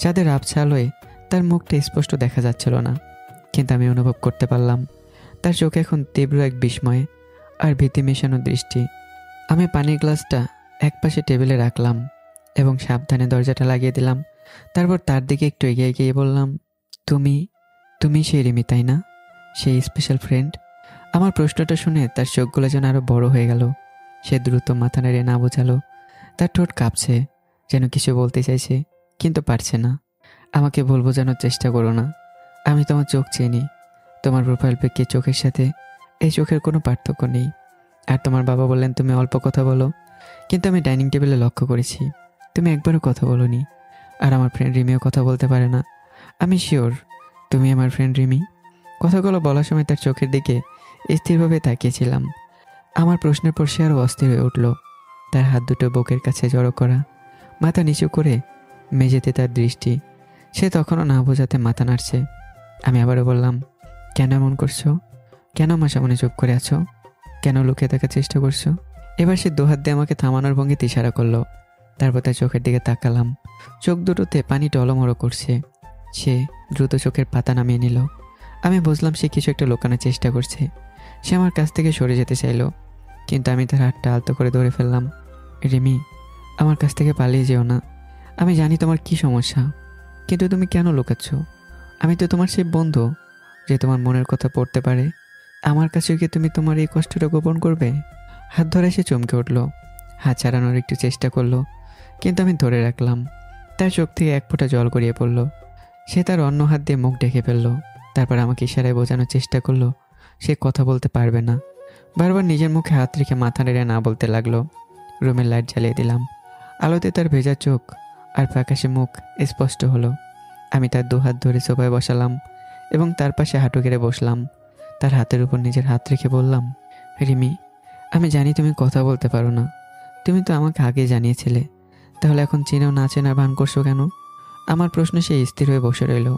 চাঁদের আবছা আলোয় তার মুখটা স্পষ্ট দেখা যাচ্ছিল না, কিন্তু আমি অনুভব করতে পারলাম তার চোখে এখন তীব্র এক বিস্ময় আর ভীতি মেশানো দৃষ্টি। আমি পানির গ্লাসটা একপাশে টেবিলে রাখলাম এবং সাবধানে দরজাটা লাগিয়ে দিলাম। তারপর তার দিকে একটু এগিয়ে গিয়ে বললাম, তুমি সেই রিমি, তাই না? সেই স্পেশাল ফ্রেন্ড? আমার প্রশ্নটা শুনে তার চোখগুলো যেন আরও বড় হয়ে গেল। সে দ্রুত মাথা নেড়ে না বোঝালো। তার ঠোঁট কাঁপছে, যেন কিছু বলতে চাইছে কিন্তু পারছে না। আমাকে ভুল বোঝানোর চেষ্টা করো না। আমি তোমার চোখ চিনি। তোমার প্রোফাইল পিকে চোখের সাথে এই চোখের কোনো পার্থক্য নেই। আর তোমার বাবা বললেন তুমি অল্প কথা বলো, কিন্তু আমি ডাইনিং টেবিলে লক্ষ্য করেছি তুমি একবারও কথা বলোনি। আর আমার ফ্রেন্ড রিমিও কথা বলতে পারে না। আমি শিওর তুমি আমার ফ্রেন্ড রিমি। কথাগুলো বলার সময় তার চোখের দিকে স্থিরভাবে তাকিয়েছিলাম। আমার প্রশ্নের পর সে আরও অস্থির হয়ে উঠল। তার হাত দুটো বুকের কাছে জড়ো করা, মাথা নিচু করে মেঝেতে তার দৃষ্টি। সে তখনও না বোঝাতে মাথা নাড়ছে। আমি আবারও বললাম, কেন এমন করছো? কেন আমার সামনে চুপ করে আছো? কেন লুকিয়ে থাকার চেষ্টা করছো? এবার সে দুহাত দিয়ে আমাকে থামানোর ভঙ্গিতে ইশারা করলো। তারপর তার চোখের দিকে তাকালাম। চোখ দুটোতে পানি টলমড়ো করছে। সে দ্রুত চোখের পাতা নামিয়ে নিল। আমি বুঝলাম সে কিছু একটা লুকানোর চেষ্টা করছে। সে আমার কাছ থেকে সরে যেতে চাইলো, কিন্তু আমি তার হাতটা আলতো করে ধরে ফেললাম। রিমি, আমার কাছ থেকে পালিয়ে যেও না। আমি জানি তোমার কি সমস্যা, কিন্তু তুমি কেন লুকাচ্ছ? আমি তো তোমার সেই বন্ধু যে তোমার মনের কথা পড়তে পারে। আমার কাছে গিয়ে তুমি তোমার এই কষ্টটা গোপন করবে? হাত ধরে সে চমকে উঠল। হাত ছাড়ানোর একটু চেষ্টা করলো, কিন্তু আমি ধরে রাখলাম। তার চোখ থেকে এক ফোঁটা জল গড়িয়ে পড়ল। সে তার অন্য হাত দিয়ে মুখ ঢেকে ফেললো। তারপর আমাকে ইশারায় বোঝানোর চেষ্টা করলো সে কথা বলতে পারবে না। বারবার নিজের মুখে হাত রেখে মাথা নেড়ে না বলতে লাগলো। রুমের লাইট জ্বালিয়ে দিলাম। আলোতে তার ভেজা চোখ আর ফ্যাকাশে মুখ স্পষ্ট হলো। আমি তার দু হাত ধরে সোফায় বসালাম এবং তার পাশে হাঁটু গেড়ে বসলাম। তার হাতের উপর নিজের হাত রেখে বললাম, রিমি, আমি জানি তুমি কথা বলতে পারো না। তুমি তো আমাকে আগে জানিয়েছিলে, তাহলে এখন চেনেও না চেনার ভান করছো কেন? আমার প্রশ্ন সে স্থির হয়ে বসে রইল।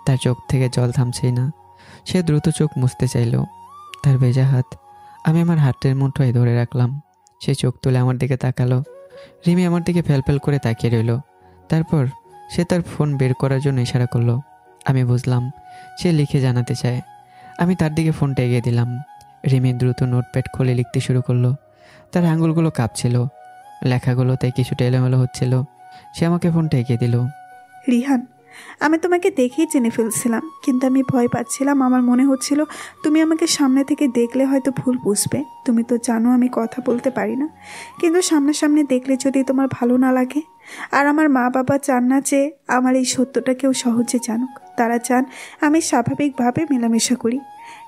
তার চোখ থেকে জল থামছেই না। সে দ্রুত চোখ মুছতে চাইল। তার ভেজা হাত আমি আমার হাতের মুঠোয় ধরে রাখলাম। সে চোখ তুলে আমার দিকে তাকালো। রিমি আমার দিকে ফেলফেল করে তাকিয়ে রইল। তারপর সে তার ফোন বের করার জন্য ইশারা করলো। আমি বুঝলাম সে লিখে জানাতে চায়। আমি তার দিকে ফোনটা এগিয়ে দিলাম। রিমি দ্রুত নোটপ্যাড খুলে লিখতে শুরু করলো। তার আঙুলগুলো কাঁপছিল, লেখাগুলো তাই কিছুটা এলোমেলো হচ্ছিল। সে আমাকে ফোনটা এগিয়ে দিল। রিহান, আমি তোমাকে দেখেই চিনে ফেলছিলাম, কিন্তু আমি ভয় পাচ্ছিলাম। আমার মনে হচ্ছিল তুমি আমাকে সামনে থেকে দেখলে হয়তো ভুল বুঝবে। তুমি তো জানো আমি কথা বলতে পারি না, কিন্তু সামনাসামনি দেখলে যদি তোমার ভালো না লাগে। আর আমার মা বাবা চান না যে আমার এই সত্যটা কেউ সহজে জানুক। তারা চান আমি স্বাভাবিকভাবে মেলামেশা করি।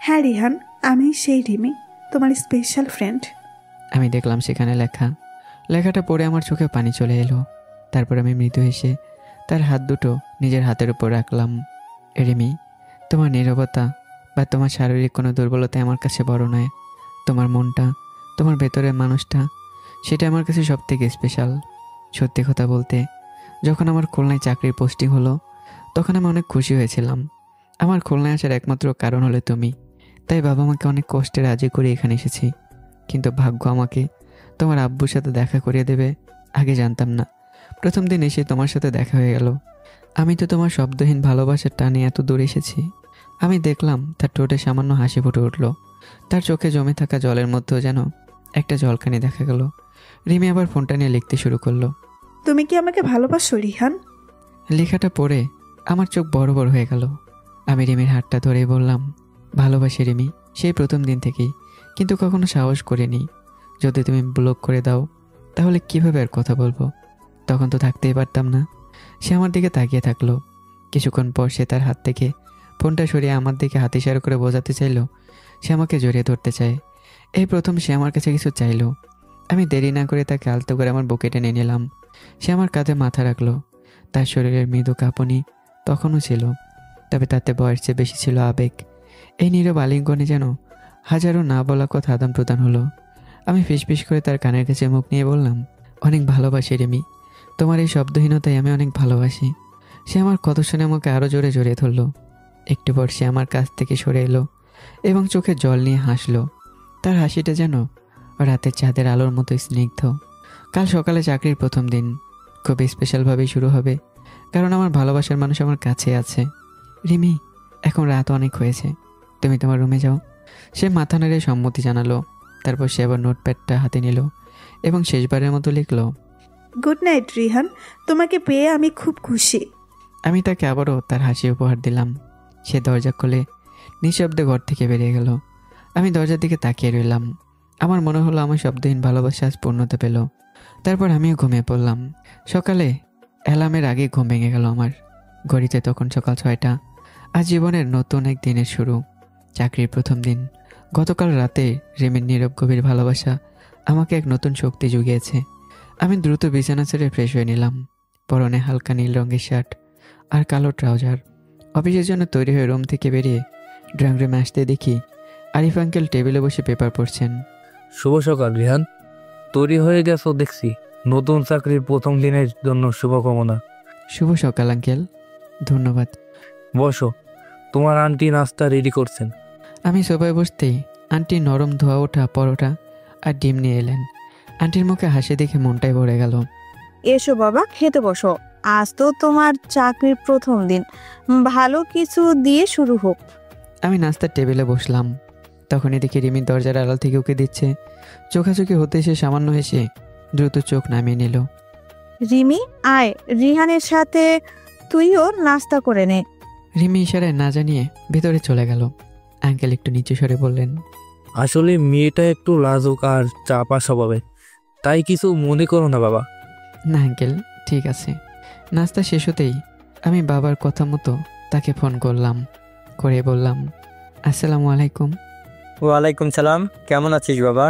হ্যাঁ রিহান, আমি সেই রিমি, তোমার স্পেশাল ফ্রেন্ড। আমি দেখলাম সেখানে লেখাটা পড়ে আমার চোখে পানি চলে এলো। তারপর আমি মৃদু হেসে তার হাত দুটো নিজের হাতের উপর রাখলাম। রিমি, তোমার নীরবতা বা তোমার শারীরিক কোনো দুর্বলতা আমার কাছে বড় নয়। তোমার মনটা, তোমার ভেতরের মানুষটা, সেটা আমার কাছে সব থেকে স্পেশাল। সত্যি কথা বলতে, যখন আমার খুলনায় চাকরির পোস্টিং হলো তখন আমি অনেক খুশি হয়েছিলাম। আমার খুলনায় আসার একমাত্র কারণ হলে তুমি। তাই বাবা মাকে অনেক কষ্টে রাজি করে এখানে এসেছি। কিন্তু ভাগ্য আমাকে তোমার আব্বুর সাথে দেখা করিয়ে দেবে আগে জানতাম না। প্রথম দিন এসে তোমার সাথে দেখা হয়ে গেল। আমি তো তোমার শব্দহীন ভালোবাসার টানে এত দূর এসেছি। আমি দেখলাম তার ঠোঁটে সামান্য হাসি ফুটে উঠল। তার চোখে জমে থাকা জলের মধ্যেও যেন একটা জলখানি দেখা গেল। রিমি আবার ফোনটা নিয়ে লিখতে শুরু করলো। তুমি কি আমাকে ভালোবাসো রিহান? লেখাটা পড়ে আমার চোখ বড় বড় হয়ে গেল। আমি রিমির হাতটা ধরে বললাম, ভালোবাসি রিমি, সেই প্রথম দিন থেকেই, কিন্তু কখনো সাহস করিনি। যদি তুমি ব্লক করে দাও তাহলে কিভাবে আর কথা বলবো? তখন তো থাকতেই পারতাম না। সে আমার দিকে তাকিয়ে থাকলো। কিছুক্ষণ পর সে তার হাত থেকে ফোনটা সরিয়ে আমার দিকে হাত ইশারা করে বোঝাতে চাইলো সে আমাকে জড়িয়ে ধরতে চায়। এই প্রথম সে আমার কাছে কিছু চাইলো। আমি দেরি না করে তাকে আলতো করে আমার বুকে টেনে নিলাম। সে আমার কাঁধে মাথা রাখলো। তার শরীরের মৃদু কাঁপুনি তখনও ছিল, তবে তাতে বয়স চেয়ে বেশি ছিল আবেগ। এই নীরব আলিঙ্গনে যেন হাজারো না বলা কথা আদান প্রদান হলো। আমি ফিসফিস করে তার কানের কাছে মুখ নিয়ে বললাম, অনেক ভালোবাসি রিমি, তোমার এই শব্দহীনতায় আমি অনেক ভালোবাসি। সে আমার কথা শুনে আমাকে আরও জোরে জড়িয়ে ধরলো। একটু পর সে আমার কাছ থেকে সরে এলো এবং চোখে জল নিয়ে হাসলো। তার হাসিটা যেন রাতের চাঁদের আলোর মতো স্নিগ্ধ। কাল সকালে চাকরির প্রথম দিন খুব স্পেশালভাবেই শুরু হবে, কারণ আমার ভালোবাসার মানুষ আমার কাছে আছে। রিমি, এখন রাত অনেক হয়েছে, তুমি তোমার রুমে যাও। সে মাথা নেড়ে সম্মতি জানালো। তারপর সে আবার নোটপ্যাডটা হাতে নিল এবং শেষবারের মতো লিখলো, গুড নাইট রিহান, তোমাকে পেয়ে আমি খুব খুশি। আমি তাকে আবারও তার হাসি উপহার দিলাম। সে দরজা খুলে নিঃশব্দে ঘর থেকে বেরিয়ে গেল। আমি দরজার দিকে তাকিয়ে রইলাম। আমার মনে হলো আমার শব্দহীন ভালোবাসা আজ পূর্ণতা পেল। তারপর আমিও ঘুমিয়ে পড়লাম। সকালে অ্যালার্মের আগে ঘুম ভেঙে গেল আমার। ঘড়িতে তখন সকাল 6টা। আজ জীবনের নতুন এক দিনের শুরু, চাকরির প্রথম দিন। গতকাল রাতে রিমির নীরব গভীর ভালোবাসা আমাকে এক নতুন শক্তি জুগিয়েছে। আমি দ্রুত বিছানা ছেড়ে ফ্রেশ হয়ে নিলাম। পরনে হালকা নীল রঙের শার্ট আর কালো ট্রাউজার। অফিসের জন্য তৈরি হয়ে রুম থেকে বেরিয়ে ড্রয়িং রুমে আসতে দেখি আরিফ আঙ্কেল টেবিলে বসে পেপার পড়ছেন। শুভ সকাল রিহান, তৈরি হয়ে গেছো দেখছি। নতুন চাকরির প্রথম দিনের জন্য শুভকামনা। শুভ সকাল আঙ্কেল। ধন্যবাদ। বসো, তোমার আন্টি নাস্তা রেডি করছেন। আমি সোফায় বসতেই আন্টি নরম ধোয়া ওঠা পরোটা আর ডিম নিয়ে এলেন। আন্টির মুখে হাসি দেখে মনটাই ভরে গেল। এসো বাবা, খেতে বসো। আজ তো তোমার চাকরির প্রথম দিন, ভালো কিছু দিয়ে শুরু হোক। আমি নাস্তার টেবিলে বসলাম। তখনই দেখি রিমি দরজার আড়াল থেকে উঁকে দিচ্ছে। চোখাচোখি হতে এসে সামান্য হেসে দ্রুত চোখ নামিয়ে নিল। রিমি, আয়, রিহানের সাথে তুইও নাস্তা করে নে। রিমি ইশারায় না জানিয়ে ভেতরে চলে গেল। আঙ্কেল একটু নিচু স্বরে বললেন, আসলে মেয়েটা একটু লাজুক আর চাপা স্বভাবের, তাই কিছু মনে করো না বাবা। না আঙ্কেল, ঠিক আছে। নাস্তা শেষ হতেই আমি বাবার কথা মতো তাকে ফোন করলাম। করে বললাম, আসসালামু আলাইকুম। ওয়ালাইকুম সালাম, কেমন আছিস বাবা?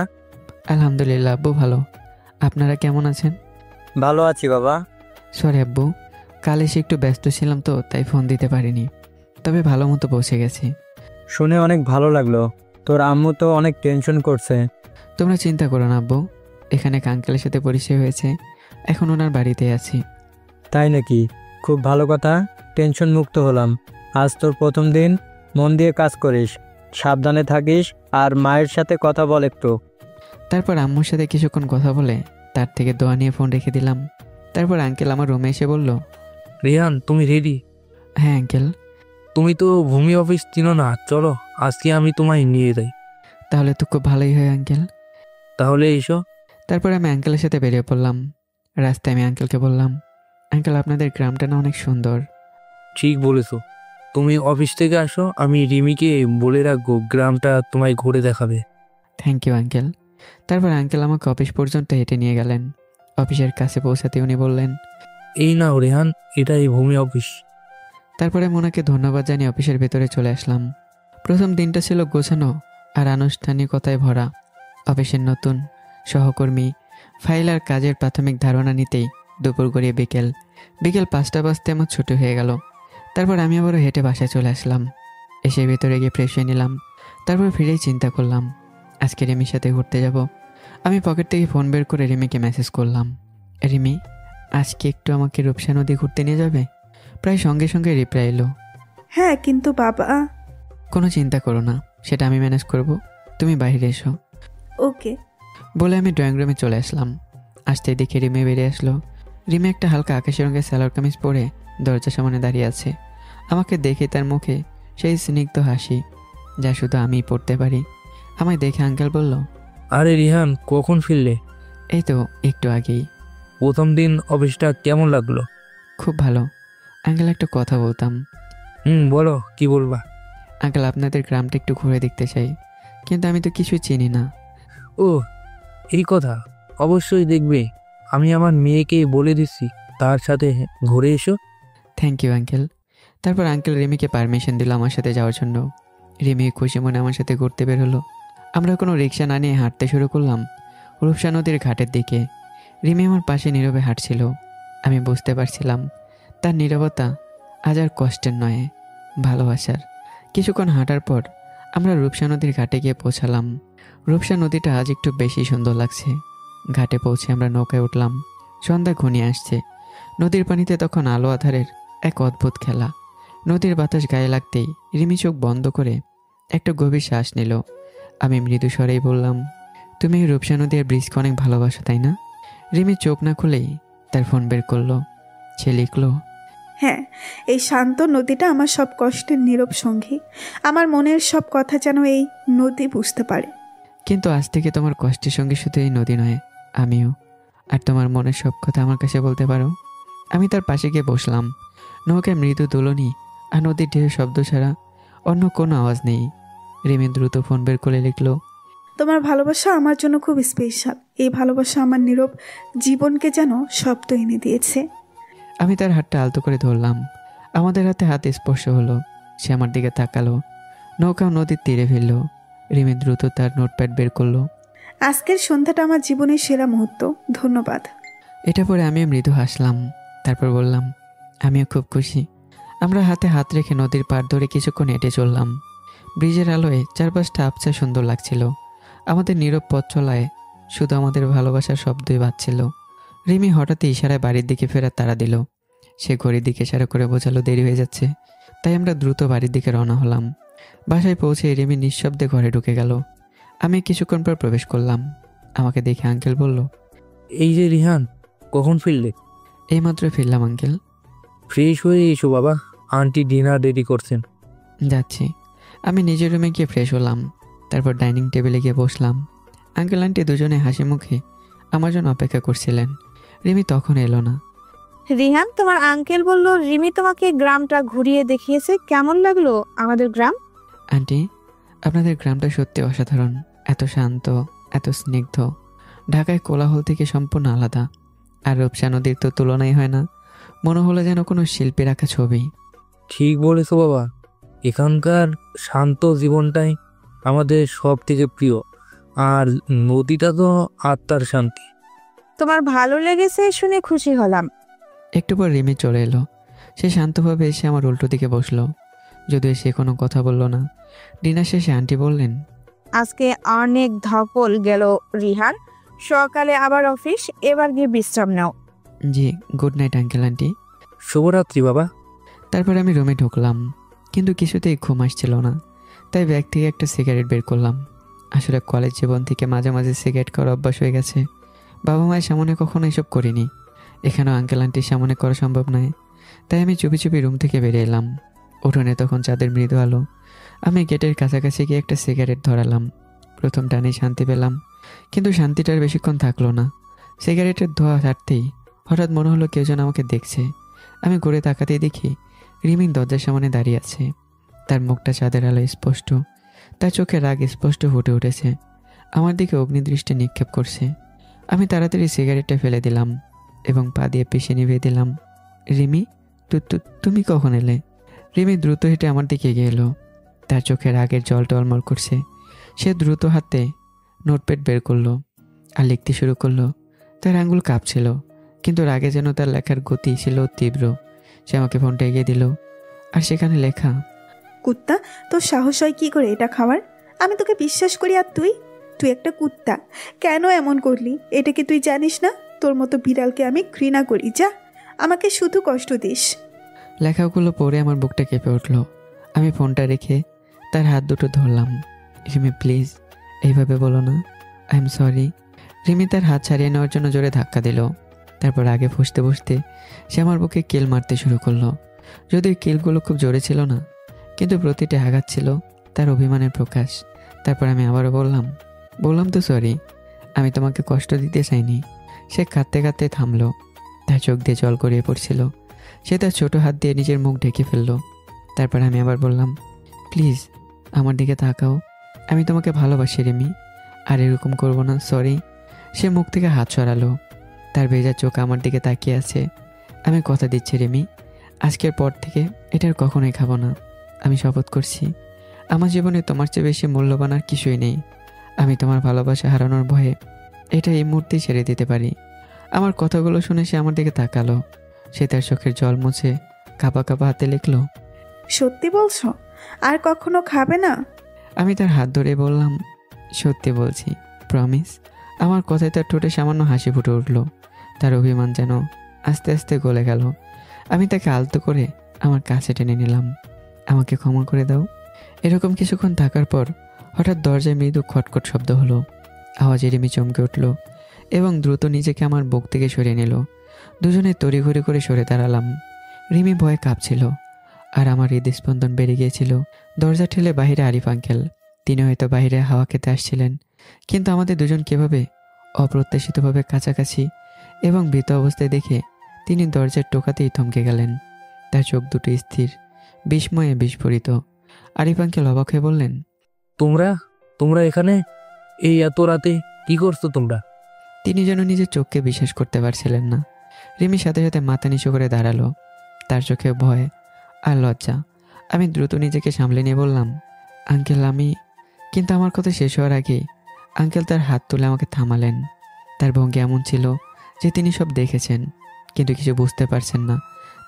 আলহামদুলিল্লাহ আব্বু, ভালো। আপনারা কেমন আছেন? ভালো আছি বাবা। সরি আব্বু, কাল এসে একটু ব্যস্ত ছিলাম তো তাই ফোন দিতে পারিনি, তবে ভালো মতো পৌঁছে গেছি। শুনে অনেক ভালো লাগলো। তোর আম্মু তো অনেক টেনশন করছে। তোমরা চিন্তা করো না আব্বু, এখানে আঙ্কেলের সাথে পরিচয় হয়েছে, এখন ওনার বাড়িতে আছি। তাই নাকি? খুব ভালো কথা, টেনশন মুক্ত হলাম। আজ তোর প্রথম দিন, মন দিয়ে কাজ করিস, সাবধানে থাকিস, আর মায়ের সাথে কথা বল একটু। তারপর আম্মুর সাথে কিছুক্ষণ কথা বলে তার থেকে দোয়া নিয়ে ফোন রেখে দিলাম। তারপর আঙ্কেল আমার রুমে এসে বলল, রিহান, তুমি রেডি? হ্যাঁ আঙ্কেল। তুমি তো ভূমি অফিস চিনো না, চলো আজকে আমি তোমায় নিয়ে যাই। তাহলে তো খুব ভালোই হয় আঙ্কেল। তাহলে এসো। তারপর আমি আঙ্কেলের সাথে বেরিয়ে পড়লাম। রাস্তায় আমি আঙ্কেলকে বললাম, আঙ্কেল আপনাদের গ্রামটা না অনেক সুন্দর। ঠিক বলেছো, তুমি অফিস থেকে আসো, আমি রিমিকে বলে রাখবো গ্রামটা তোমায় ঘুরে দেখাবে। Thank you uncle. তারপর আঙ্কেল আমাকে অফিস পর্যন্ত হেঁটে নিয়ে গেলেন। অফিসের কাছে পৌঁছাতে উনি বললেন, এই নাও রেহান, এটাই ভূমি অফিস। তারপরে আমি ওনাকে ধন্যবাদ জানিয়ে অফিসের ভেতরে চলে আসলাম। প্রথম দিনটা ছিল গোছানো আর আনুষ্ঠানিকতায় ভরা। অফিসের নতুন সহকর্মী, ফাইল আর কাজের প্রাথমিক ধারণা নিতেই দুপুর গড়িয়ে বিকেল 5টা বাজতে আমার ছুটি হয়ে গেল। তারপর আমি আবারও হেঁটে বাসায় চলে আসলাম। এসে ভেতরে গিয়ে ফ্রেশ হয়ে নিলাম। তারপর ফিরেই চিন্তা করলাম আজকে রিমির সাথে ঘুরতে যাব। আমি পকেট থেকে ফোন বের করে রিমিকে মেসেজ করলাম, রিমি আজকে একটু আমাকে রূপসা নদী ঘুরতে নিয়ে যাবে? প্রায় সঙ্গে সঙ্গে রিপ্লাই এলো, হ্যাঁ কিন্তু বাবা। কোনো চিন্তা করো না, সেটা আমি ম্যানেজ করব, তুমি বাইরে এসো। ওকে বলে আমি ড্রয়িং রুমে চলে আসলাম। আসতেই দেখে রিমি বেরিয়ে আসলো। রিমি একটা হালকা আকাশি রঙের সালোয়ার কামিজ পরে দরজার সামনে দাঁড়িয়ে আছে। আমাকে দেখে তার মুখে সেই স্নিগ্ধ হাসি যা শুধু আমিই পড়তে পারি। আমায় দেখে আঙ্কেল বলল, আরে রিহান, কখন ফিরলে? এই তো একটু আগেই। প্রথম দিন অফিসটা কেমন লাগলো? খুব ভালো আঙ্কেল, একটা কথা বলতাম। বলো, কি বলবা? আঙ্কেল আপনাদের গ্রামটা একটু ঘুরে দেখতে চাই, কিন্তু আমি তো কিছু চিনি না। ও এই কথা, অবশ্যই দেখবে। আমি আমার মেয়েকে বলে দিচ্ছি, তার সাথে ঘুরে এসো। Thank you uncle. তারপর আঙ্কেল রিমিকে পারমিশন দিল আমার সাথে যাওয়ার জন্য। রিমি খুশি মনে আমার সাথে ঘুরতে বের হলো। আমরা কোনো রিক্সা না নিয়ে হাঁটতে শুরু করলাম রূপসা নদীর ঘাটের দিকে। রিমি আমার পাশে নীরবে হাঁটছিল। আমি বুঝতে পারছিলাম তার নীরবতা আজ আর কষ্টের নয়, ভালোবাসার। কিছুক্ষণ হাঁটার পর আমরা রূপসা নদীর ঘাটে গিয়ে পৌঁছালাম। রূপসা নদীটা আজ একটু বেশি সুন্দর লাগছে। ঘাটে পৌঁছে আমরা নৌকায় উঠলাম। সন্ধ্যা ঘনিয়ে আসছে। নদীর পানিতে তখন আলো আধারের এক অদ্ভুত খেলা। নদীর বাতাস গায়ে লাগতেই রিমি চোখ বন্ধ করে একটা গভীর শ্বাস নিল। আমি মৃদু স্বরেই বললাম, তুমি এই রূপসা নদী আর ব্রিজকে অনেক ভালোবাসো তাই না? রিমি চোখ না খুলেই তার ফোন বের করলো। সে লিখলো, হ্যাঁ, এই শান্ত নদীটা আমার সব কষ্টের নীরব সঙ্গী। আমার মনের সব কথা যেন এই নদী বুঝতে পারে। কিন্তু আজ থেকে তোমার কষ্টের সঙ্গে শুধু এই নদী নয়, আমিও। আর তোমার মনের সব কথা আমার কাছে বলতে পারো। আমি তার পাশে গিয়ে বসলাম। নৌকায় মৃদু দোলনি আর নদীর ঢেউ শব্দ ছাড়া অন্য কোনো আওয়াজ নেই। রিমি দ্রুত ফোন বের করে লিখলো, তোমার ভালোবাসা আমার জন্য খুব স্পেশাল। এই ভালোবাসা আমার নীরব জীবনকে যেন শব্দ এনে দিয়েছে। আমি তার হাতটা আলতো করে ধরলাম। আমাদের হাতে হাত স্পর্শ হলো। সে আমার দিকে তাকালো। নৌকা নদীর তীরে ফেললো। রিমি দ্রুত তার নোটপ্যাড বের করলো। আজকের সন্ধ্যাটা আমার জীবনের সেরা মুহূর্ত, ধন্যবাদ। এটা পরে আমিও মৃদু হাসলাম। তারপর বললাম, আমিও খুব খুশি। আমরা হাতে হাত রেখে নদীর পাড় ধরে কিছুক্ষণ হেঁটে চললাম। ব্রিজের আলোয় চারপাশটা আবছা সুন্দর লাগছিল। আমাদের নীরব পথ চলায় শুধু আমাদের ভালোবাসার শব্দই বাজছিল। রিমি হঠাৎ ইশারায় বাড়ির দিকে ফেরার তাড়া দিল। সে ঘড়ির দিকে ইশারা করে বোঝালো দেরি হয়ে যাচ্ছে। তাই আমরা দ্রুত বাড়ির দিকে রওনা হলাম। বাসায় পৌঁছে রিমি নিঃশব্দে ঘরে ঢুকে গেল। আমি কিছুক্ষণ পর প্রবেশ করলাম। আমাকে দেখে আঙ্কেল বলল, এই যে রিহান, কখন ফিরলে? এইমাত্র ফিরলাম আঙ্কেল। ফ্রেশ হয়ে এসো বাবা, আন্টি ডিনার রেডি করছেন। যাচ্ছি। আমি নিজের রুমে গিয়ে ফ্রেশ হলাম। তারপর ডাইনিং টেবিলে গিয়ে বসলাম। আঙ্কেল আন্টি দুজনে হাসি মুখে আমার জন্য অপেক্ষা করছিলেন। রিমি তখন এলো না। রিহান, তোমার আঙ্কেল বলল রিমি তোমাকে গ্রামটা ঘুরিয়ে দেখিয়েছে, কেমন লাগলো আমাদের গ্রাম? আন্টি, আপনাদের গ্রামটা সত্যি অসাধারণ। এত শান্ত, এত স্নিগ্ধ। ঢাকায় কোলাহল থেকে সম্পূর্ণ আলাদা। আর রূপসা নদীর তো তুলনাই হয় না। মনে হলো যেন কোনো শিল্পী রাখা ছবি। ঠিক বলেছো বাবা, এখানকার শান্ত জীবনটাই আমাদের সব থেকে প্রিয়। আর নদীটা তো আত্মার শান্তি। তোমার ভালো লেগেছে শুনে খুশি হলাম। একটু পর রিমি চলে এলো। সে শান্তভাবে এসে আমার উল্টো দিকে বসলো। যদিও সে কোনো কথা বলল না। ডিনার শেষে আন্টি বললেন, আজকে অনেক ধকল গেল রিহান, সকালে আবার অফিস, এবার গিয়ে বিশ্রাম নাও। জি, গুড নাইট আঙ্কেল আন্টি। শুভরাত্রি বাবা। তারপর আমি রুমে ঢুকলাম, কিন্তু কিছুতেই ঘুম আসছিল না। তাই ব্যাগ থেকে একটা সিগারেট বের করলাম। আসলে কলেজ জীবন থেকে মাঝে মাঝে সিগারেট খাওয়ার অভ্যাস হয়ে গেছে। বাবা মায়ের সামনে কখনো এসব করিনি। এখানেও আঙ্কেল আন্টির সামনে করা সম্ভব নয়। তাই আমি চুপি চুপি রুম থেকে বেরিয়ে এলাম। উঠোনে তখন চাঁদের মৃদু আলো। আমি গেটের কাছাকাছি গিয়ে একটা সিগারেট ধরালাম। প্রথম টানেই শান্তি পেলাম, কিন্তু শান্তিটার বেশিক্ষণ থাকলো না। সিগারেটের ধোঁয়া ছাড়তেই হঠাৎ মনে হলো কেউ যেন আমাকে দেখছে। আমি ঘুরে তাকাতেই দেখি রিমি দরজার সামনে দাঁড়িয়ে আছে। তার মুখটা চাঁদের আলো স্পষ্ট। তার চোখে রাগ স্পষ্ট ফুটে উঠেছে। আমার দিকে অগ্নিদৃষ্টি নিক্ষেপ করছে। আমি তাড়াতাড়ি সিগারেটটা ফেলে দিলাম এবং পা দিয়ে পিষে নিভিয়ে দিলাম। রিমি, তুমি কখন এলে? রিমি দ্রুত হেঁটে আমার দিকে এগিয়ে এলো। তার চোখে রাগের জল টলমল করছে। সে দ্রুত হাতে নোটপ্যাড বের করলো আর লিখতে শুরু করলো। তার আঙ্গুল কাঁপছিল, কিন্তু রাগে যেন তার লেখার গতি ছিল তীব্র। সে আমাকে ফোনটা এগিয়ে দিল, আর সেখানে লেখা, কুত্তা, তোর সাহস হয় কি করে এটা খাওয়ার? আমি তোকে বিশ্বাস করি, আর তুই একটা কুত্তা। কেন এমন করলি? এটা কি তুই জানিস না? তোর মতো বিড়ালকে আমি ঘৃণা করি। যা, আমাকে শুধু কষ্ট দিস। লেখাগুলো পড়ে আমার বুকটা কেঁপে উঠল। আমি ফোনটা রেখে তার হাত দুটো ধরলাম। রিমি, প্লিজ এইভাবে বলো না। I am sorry. রিমি তার হাত ছাড়িয়ে নেওয়ার জন্য জোরে ধাক্কা দিল। তারপর আগে ফুসতে ফুসতে সে আমার বুকে কিল মারতে শুরু করলো। যদিও কিলগুলো খুব জোরে ছিল না, কিন্তু প্রতিটি আঘাত ছিল তার অভিমানের প্রকাশ। তারপর আমি আবারও বললাম তো সরি, আমি তোমাকে কষ্ট দিতে চাইনি। সে কাঁদতে কাঁদতে থামলো। তার চোখ দিয়ে জল গড়িয়ে পড়ছিল। সে তার ছোট হাত দিয়ে নিজের মুখ ঢেকে ফেললো। তারপর আমি আবার বললাম, প্লিজ আমার দিকে তাকাও। আমি তোমাকে ভালোবাসি রিমি, আর এরকম করবো না, সরি। সে মুখ থেকে হাত সরালো। তার ভেজা চোখ আমার দিকে তাকিয়ে আছে। আমি কথা দিচ্ছি রিমি, আজকের পর থেকে এটার কখনোই খাবো না। আমি শপথ করছি, আমার জীবনে তোমার চেয়ে বেশি মূল্যবান আর কিছুই নেই। আমি তোমার ভালোবাসা হারানোর ভয়ে এটা এই মুহূর্তেই ছেড়ে দিতে পারি। আমার কথাগুলো শুনে সে আমার দিকে তাকালো। সে তার চোখের জল মুছে কাঁপা কাঁপা হাতে লিখলো, সত্যি বলছো? আর কখনো খাবে না? আমি তার হাত ধরে বললাম, সত্যি বলছি, প্রমিস। আমার কথায় তার ঠোঁটে সামান্য হাসি ফুটে উঠল। তার অভিমান যেন আস্তে আস্তে গলে গেল। আমি তাকে আলতো করে আমার কাছে টেনে নিলাম। আমাকে ক্ষমা করে দাও। এরকম কিছুক্ষণ থাকার পর হঠাৎ দরজায় মৃদু খটখট শব্দ হলো। আওয়াজে রিমি চমকে উঠল এবং দ্রুত নিজেকে আমার বুক থেকে সরিয়ে নিল। দুজনে তড়িঘড়ি করে সরে দাঁড়ালাম। রিমি ভয়ে কাঁপছিল, আর আমার হৃদস্পন্দন বেড়ে গিয়েছিল। দরজা ঠেলে বাহিরে আরিফ আঙ্কেল। তিনি হয়তো বাইরে হাওয়া খেতে আসছিলেন, কিন্তু আমাদের দুজন কীভাবে অপ্রত্যাশিতভাবে কাছাকাছি এবং ভীত অবস্থায় দেখে তিনি দরজার টোকাতেই থমকে গেলেন। তার চোখ দুটো স্থির, বিস্ময়ে বিস্ফোরিত। আরিফ আঙ্কেল অবাক হয়ে বললেন, তোমরা এখানে? এই এত রাতে কি করছো তোমরা? তিনি যেন নিজের চোখকে বিশ্বাস করতে পারছিলেন না। রিমির সাথে সাথে মাথা নিচু করে দাঁড়ালো, তার চোখে ভয় আর লজ্জা। আমি দ্রুত নিজেকে সামলে নিয়ে বললাম, আঙ্কেল আমি। কিন্তু আমার কথা শেষ হওয়ার আগেই আঙ্কেল তার হাত তুলে আমাকে থামালেন। তার ভঙ্গি এমন ছিল যে তিনি সব দেখেছেন কিন্তু কিছু বুঝতে পারছেন না।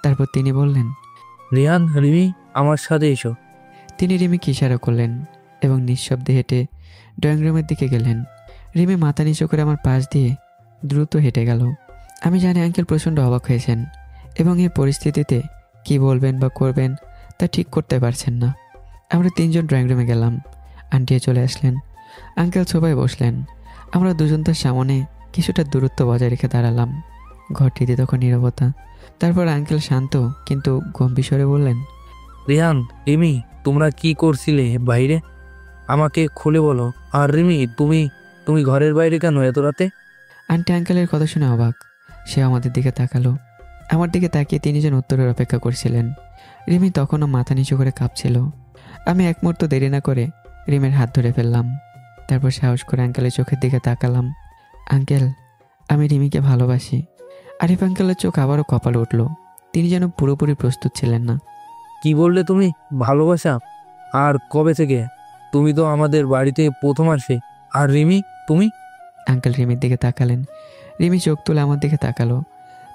তারপর তিনি বললেন, রিহান, রিমি, আমার সাথে এসো। তিনি রিমিকে ইশারা করলেন এবং নিঃশব্দে হেঁটে ড্রয়িং রুমের দিকে গেলেন। রিমি মাথা নিচু করে আমার পাশ দিয়ে দ্রুত হেঁটে গেল। আমি জানি আঙ্কেল প্রচণ্ড অবাক হয়েছেন এবং এই পরিস্থিতিতে কি বলবেন বা করবেন তা ঠিক করতে পারছেন না। আমরা তিনজন ড্রয়িং রুমে গেলাম। আন্টিও চলে আসলেন। আঙ্কেল সোফায় বসলেন। আমরা দুজন তার সামনে কিছুটা দূরত্ব বজায় রেখে দাঁড়ালাম। ঘরটিতে তখন নীরবতা। তারপর আঙ্কেল শান্ত কিন্তু গম্ভীর স্বরে বললেন, রিহান, রিমি, তোমরা কি করছিলে বাইরে? আমাকে খুলে বলো। আর রিমি, তুমি ঘরের বাইরে কেন এত রাতে? আন্টি আঙ্কেলের কথা শুনে অবাক। সে আমাদের দিকে তাকালো। আমার দিকে তাকিয়ে তিনি যেন উত্তরের অপেক্ষা করছিলেন। রিমি তখনও মাথা নিচু করে কাঁপছিল। আমি এক মুহূর্ত দেরি না করে রিমের হাত ধরে ফেললাম। তারপর সাহস করে আঙ্কেলের চোখের দিকে তাকালাম। আঙ্কেল, আমি রিমিকে ভালোবাসি। আরিফ আঙ্কেলের চোখ আবারও কপালে উঠল। তিনি যেন পুরোপুরি প্রস্তুত ছিলেন না। কি বললে তুমি? ভালোবাসা? আর কবে থেকে? তুমি তো আমাদের বাড়িতে প্রথম আসবে। আর রিমি, তুমি? আঙ্কেল রিমির দিকে তাকালেন। রিমি চোখ তুলে আমার দিকে তাকালো।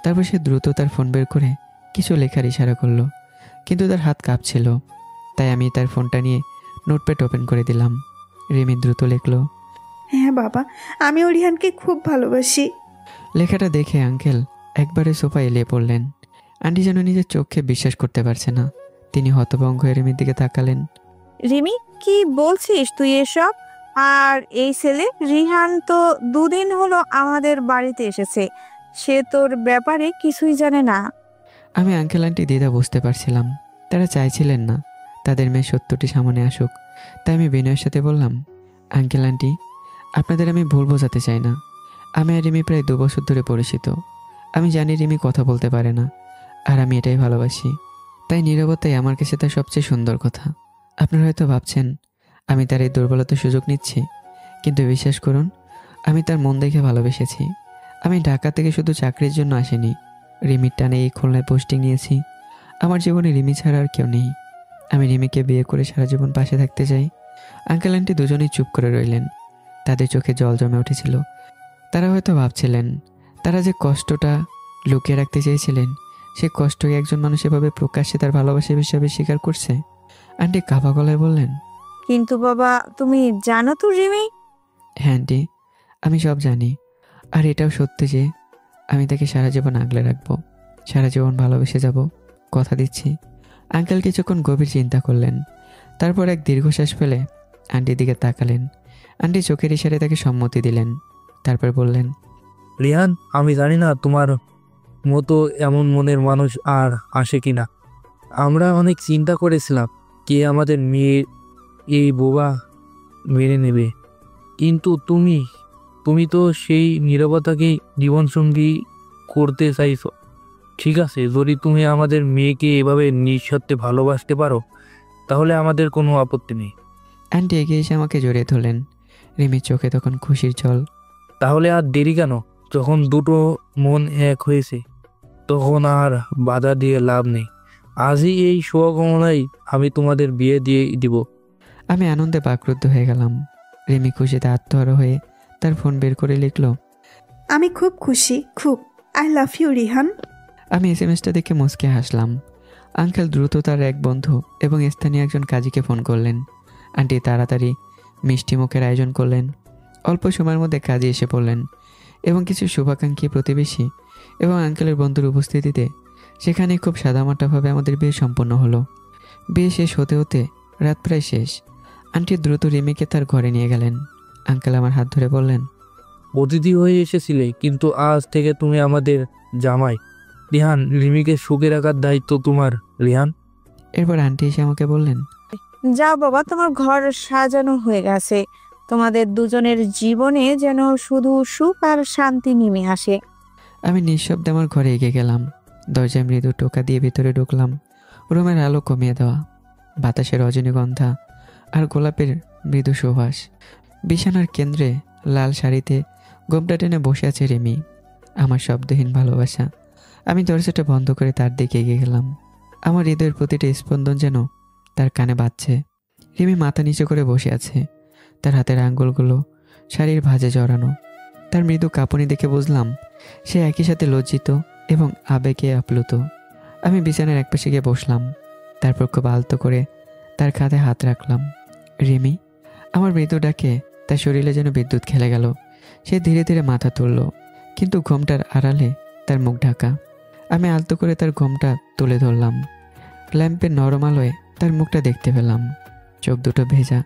তারপর সে দ্রুত তার ফোন বের করে কিছু লেখার ইশারা করলো, কিন্তু তার হাত কাঁপছিল। তাই আমি তার ফোনটা নিয়ে নোটপ্যাড ওপেন করে দিলাম। রিমি দ্রুত লিখলো, হ্যাঁ বাবা, আমিও রিহানকে খুব ভালোবাসি। লেখাটা দেখে আঙ্কেল একবারে সোফায় এলিয়ে পড়লেন। আন্টি যেন নিজের চোখে বিশ্বাস করতে পারছে না। তিনি হতভম্ব হয়ে রিমির দিকে তাকালেন। রিমি, কি বলছিস তুই এসব? আর এই ছেলে রিহান তো 2 দিন হলো আমাদের বাড়িতে এসেছে, সে তোর ব্যাপারে কিছুই জানে না। আমি আঙ্কেল আন্টি দ্বিধা বুঝতে পারছিলাম। তারা চাইছিলেন না তাদের মেয়ে সত্যটি সামনে আসুক। তাই আমি বিনয়ের সাথে বললাম, আঙ্কেল আন্টি, আপনাদের আমি ভুল বোঝাতে চাই না। আমি আর রিমি প্রায় 2 বছর ধরে পরিচিত। আমি জানি রিমি কথা বলতে পারে না, আর আমি এটাই ভালোবাসি। তাই নীরবতাই আমার কাছে তার সবচেয়ে সুন্দর কথা। আপনারা হয়তো ভাবছেন আমি তার এই দুর্বলতার সুযোগ নিচ্ছি, কিন্তু বিশ্বাস করুন, আমি তার মন দেখে ভালোবেসেছি। আমি ঢাকা থেকে শুধু চাকরির জন্য আসিনি। রিমির টানে এই খুলনায় পোস্টিং নিয়েছি। আমার জীবনে রিমি ছাড়া আর কেউ নেই। আমি রিমিকে বিয়ে করে সারা জীবন পাশে থাকতে চাই। আঙ্কেল আন্টি দুজনেই চুপ করে রইলেন। তাদের চোখে জল জমে উঠেছিল। তারা হয়তো ভাবছিলেন তারা যে কষ্টটা লুকিয়ে রাখতে চেয়েছিলেন, সে কষ্টকে একজন মানুষ এভাবে প্রকাশ্যে তার ভালোবাসা হিসাবে স্বীকার করছে। আন্টি কাঁপা গলায় বললেন, কিন্তু বাবা, তুমি জানো তো রিমি? হ্যাঁ আন্টি, আমি সব জানি। আর এটাও সত্যি যে আমি তাকে সারা জীবন আগলে রাখবো, সারা জীবন ভালোবেসে যাব, কথা দিচ্ছি। আঙ্কেল কিছুক্ষণ গভীর চিন্তা করলেন। তারপর এক দীর্ঘশ্বাস ফেলে আন্টির দিকে তাকালেন। আন্টি চোখের ইশারায় তাকে সম্মতি দিলেন। তারপর বললেন, রিহান, আমি জানি না তোমার মতো এমন মনের মানুষ আর আসে কিনা। আমরা অনেক চিন্তা করেছিলাম কে আমাদের মেয়ে এই বোবা মেনে নেবে, কিন্তু তুমি তো সেই নীরবতাকেই জীবনসঙ্গী করতে চাইছো। ঠিক আছে, যদি তুমি আমাদের মেয়েকে এভাবে নিঃস্বার্থে ভালোবাসতে পারো তাহলে আমাদের কোনো আপত্তি নেই। আন্টি এগিয়ে এসে আমাকে জড়িয়ে ধরলেন। রিমির চোখে তখন খুশির জল। তাহলে আর দেরি কেন? যখন দুটো মন এক হয়েছে তখন আর বাধা দিয়ে লাভ নেই। আজই এই শুভকামনায় আমি তোমাদের বিয়ে দিয়ে দিব। আমি আনন্দে বাকরুদ্ধ হয়ে গেলাম। রিমি খুশিতে আত্মহারা হয়ে তার ফোন বের করে লিখল, আমি খুব খুশি, খুব। I love you Rihan. আমি এসএমএসটা দেখে মুচকে হাসলাম। আঙ্কেল দ্রুত তার এক বন্ধু এবং স্থানীয় একজন কাজীকে ফোন করলেন। আন্টি তাড়াতাড়ি মিষ্টি মুখের আয়োজন করলেন। অল্প সময়ের মধ্যে কাজী এসে পড়লেন এবং কিছু শুভাকাঙ্ক্ষী প্রতিবেশী এবং আঙ্কেলের বন্ধুর উপস্থিতিতে সেখানে খুব সাদামাটাভাবে আমাদের বিয়ে সম্পন্ন হলো। বিয়ে শেষ হতে হতে রাত প্রায় শেষ। আন্টি দ্রুত রিমিকে তার ঘরে নিয়ে গেলেন। আঙ্কেল আমার হাত ধরে বললেন, অতিথি হয়ে এসেছিলে, কিন্তু আজ থেকে তুমি আমাদের জামাই। রিহান, রিমিকে সুখে রাখার দায়িত্ব তোমার। রিহান। এরপর আন্টি এসে আমাকে বললেন, যাও বাবা, তোমার ঘর সাজানো হয়ে গেছে। তোমাদের দুজনের জীবনে যেন শুধু সুখ আর শান্তি নেমে আসে। আমি নিঃশব্দে আমার ঘরে এগিয়ে গেলাম। দরজায় মৃদু টোকা দিয়ে ভিতরে ঢুকলাম। রুমের আলো কমিয়ে দেওয়া, বাতাসের রজনীগন্ধা আর গোলাপের মৃদু সুবাস। বিছানার কেন্দ্রে লাল শাড়িতে গোমটা টেনে বসে আছে রিমি, আমার শব্দহীন ভালোবাসা। আমি দরজাটা বন্ধ করে তার দিকে এগিয়ে গেলাম। আমার হৃদয়ের প্রতিটা স্পন্দন যেন তার কানে বাজছে। রিমি মাথা নিচু করে বসে আছে, তার হাতের আঙ্গুলগুলো শাড়ির ভাঁজে জড়ানো। তার মৃদু কাঁপুনি দেখে বুঝলাম সে একই সাথে লজ্জিত এবং আবেগে আপ্লুত। আমি বিছানার একপাশে গিয়ে বসলাম, তারপর খুব আলতো করে তার কাঁধে হাত রাখলাম। রিমি, আমার মৃদু ডাকে তার শরীরে যেন বিদ্যুৎ খেলে গেল। সে ধীরে ধীরে মাথা তুলল, কিন্তু ঘোমটার আড়ালে তার মুখ ঢাকা। আমি আলতো করে তার ঘোমটা তুলে ধরলাম। ল্যাম্পের নরম আলোয় তার মুখটা দেখতে পেলাম। চোখ দুটো ভেজা,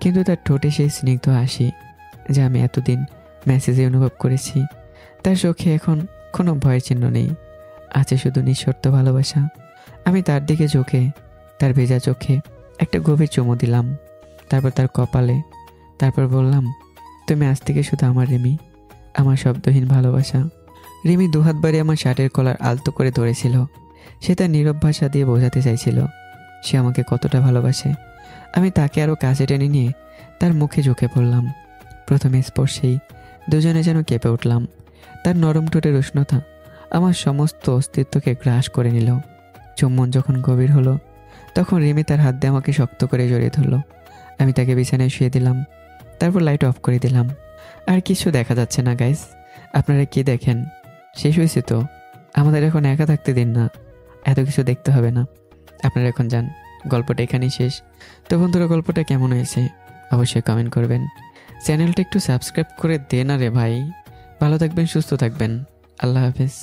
কিন্তু তার ঠোঁটে সেই স্নিগ্ধ হাসি যা আমি এতদিন মেসেজে অনুভব করেছি। তার চোখে এখন কোনো ভয়ের চিহ্ন নেই, আছে শুধু নিঃশর্ত ভালোবাসা। আমি তার দিকে চোখে, তার ভেজা চোখে একটা গভীর চুমু দিলাম, তারপর তার কপালে। তারপর বললাম, তুমি আজ থেকে শুধু আমার রিমি, আমার শব্দহীন ভালোবাসা। রিমি দুহাত বাড়িয়ে আমার শার্টের কলার আলতো করে ধরেছিল। সে তার নীরব ভাষা দিয়ে বোঝাতে চাইছিল সে আমাকে কতটা ভালোবাসে। আমি তাকে আরও কাছে টেনে নিয়ে তার মুখে ঝুঁকে পড়লাম। প্রথমে স্পর্শেই দুজনে যেন কেঁপে উঠলাম। তার নরম ঠোঁটের উষ্ণতা আমার সমস্ত অস্তিত্বকে গ্রাস করে নিল। চুম্বন যখন গভীর হলো, তখন রিমি তার হাত দিয়ে আমাকে শক্ত করে জড়িয়ে ধরলো। আমি তাকে বিছানায় শুয়ে দিলাম, তারপর লাইট অফ করে দিলাম। আর কিছু দেখা যাচ্ছে না গাইস, আপনারা কি দেখেন? শেষ হয়েছে তো, আমাদের এখন একা থাকতে দিন না, এত কিছু দেখতে হবে না। আপনারা এখন যান, গল্পটা এখানেই শেষ। তো বন্ধুরা, গল্পটা কেমন হয়েছে অবশ্যই কমেন্ট করবেন। চ্যানেলটা একটু সাবস্ক্রাইব করে দে না রে ভাই। ভালো থাকবেন, সুস্থ থাকবেন, আল্লাহ হাফেজ।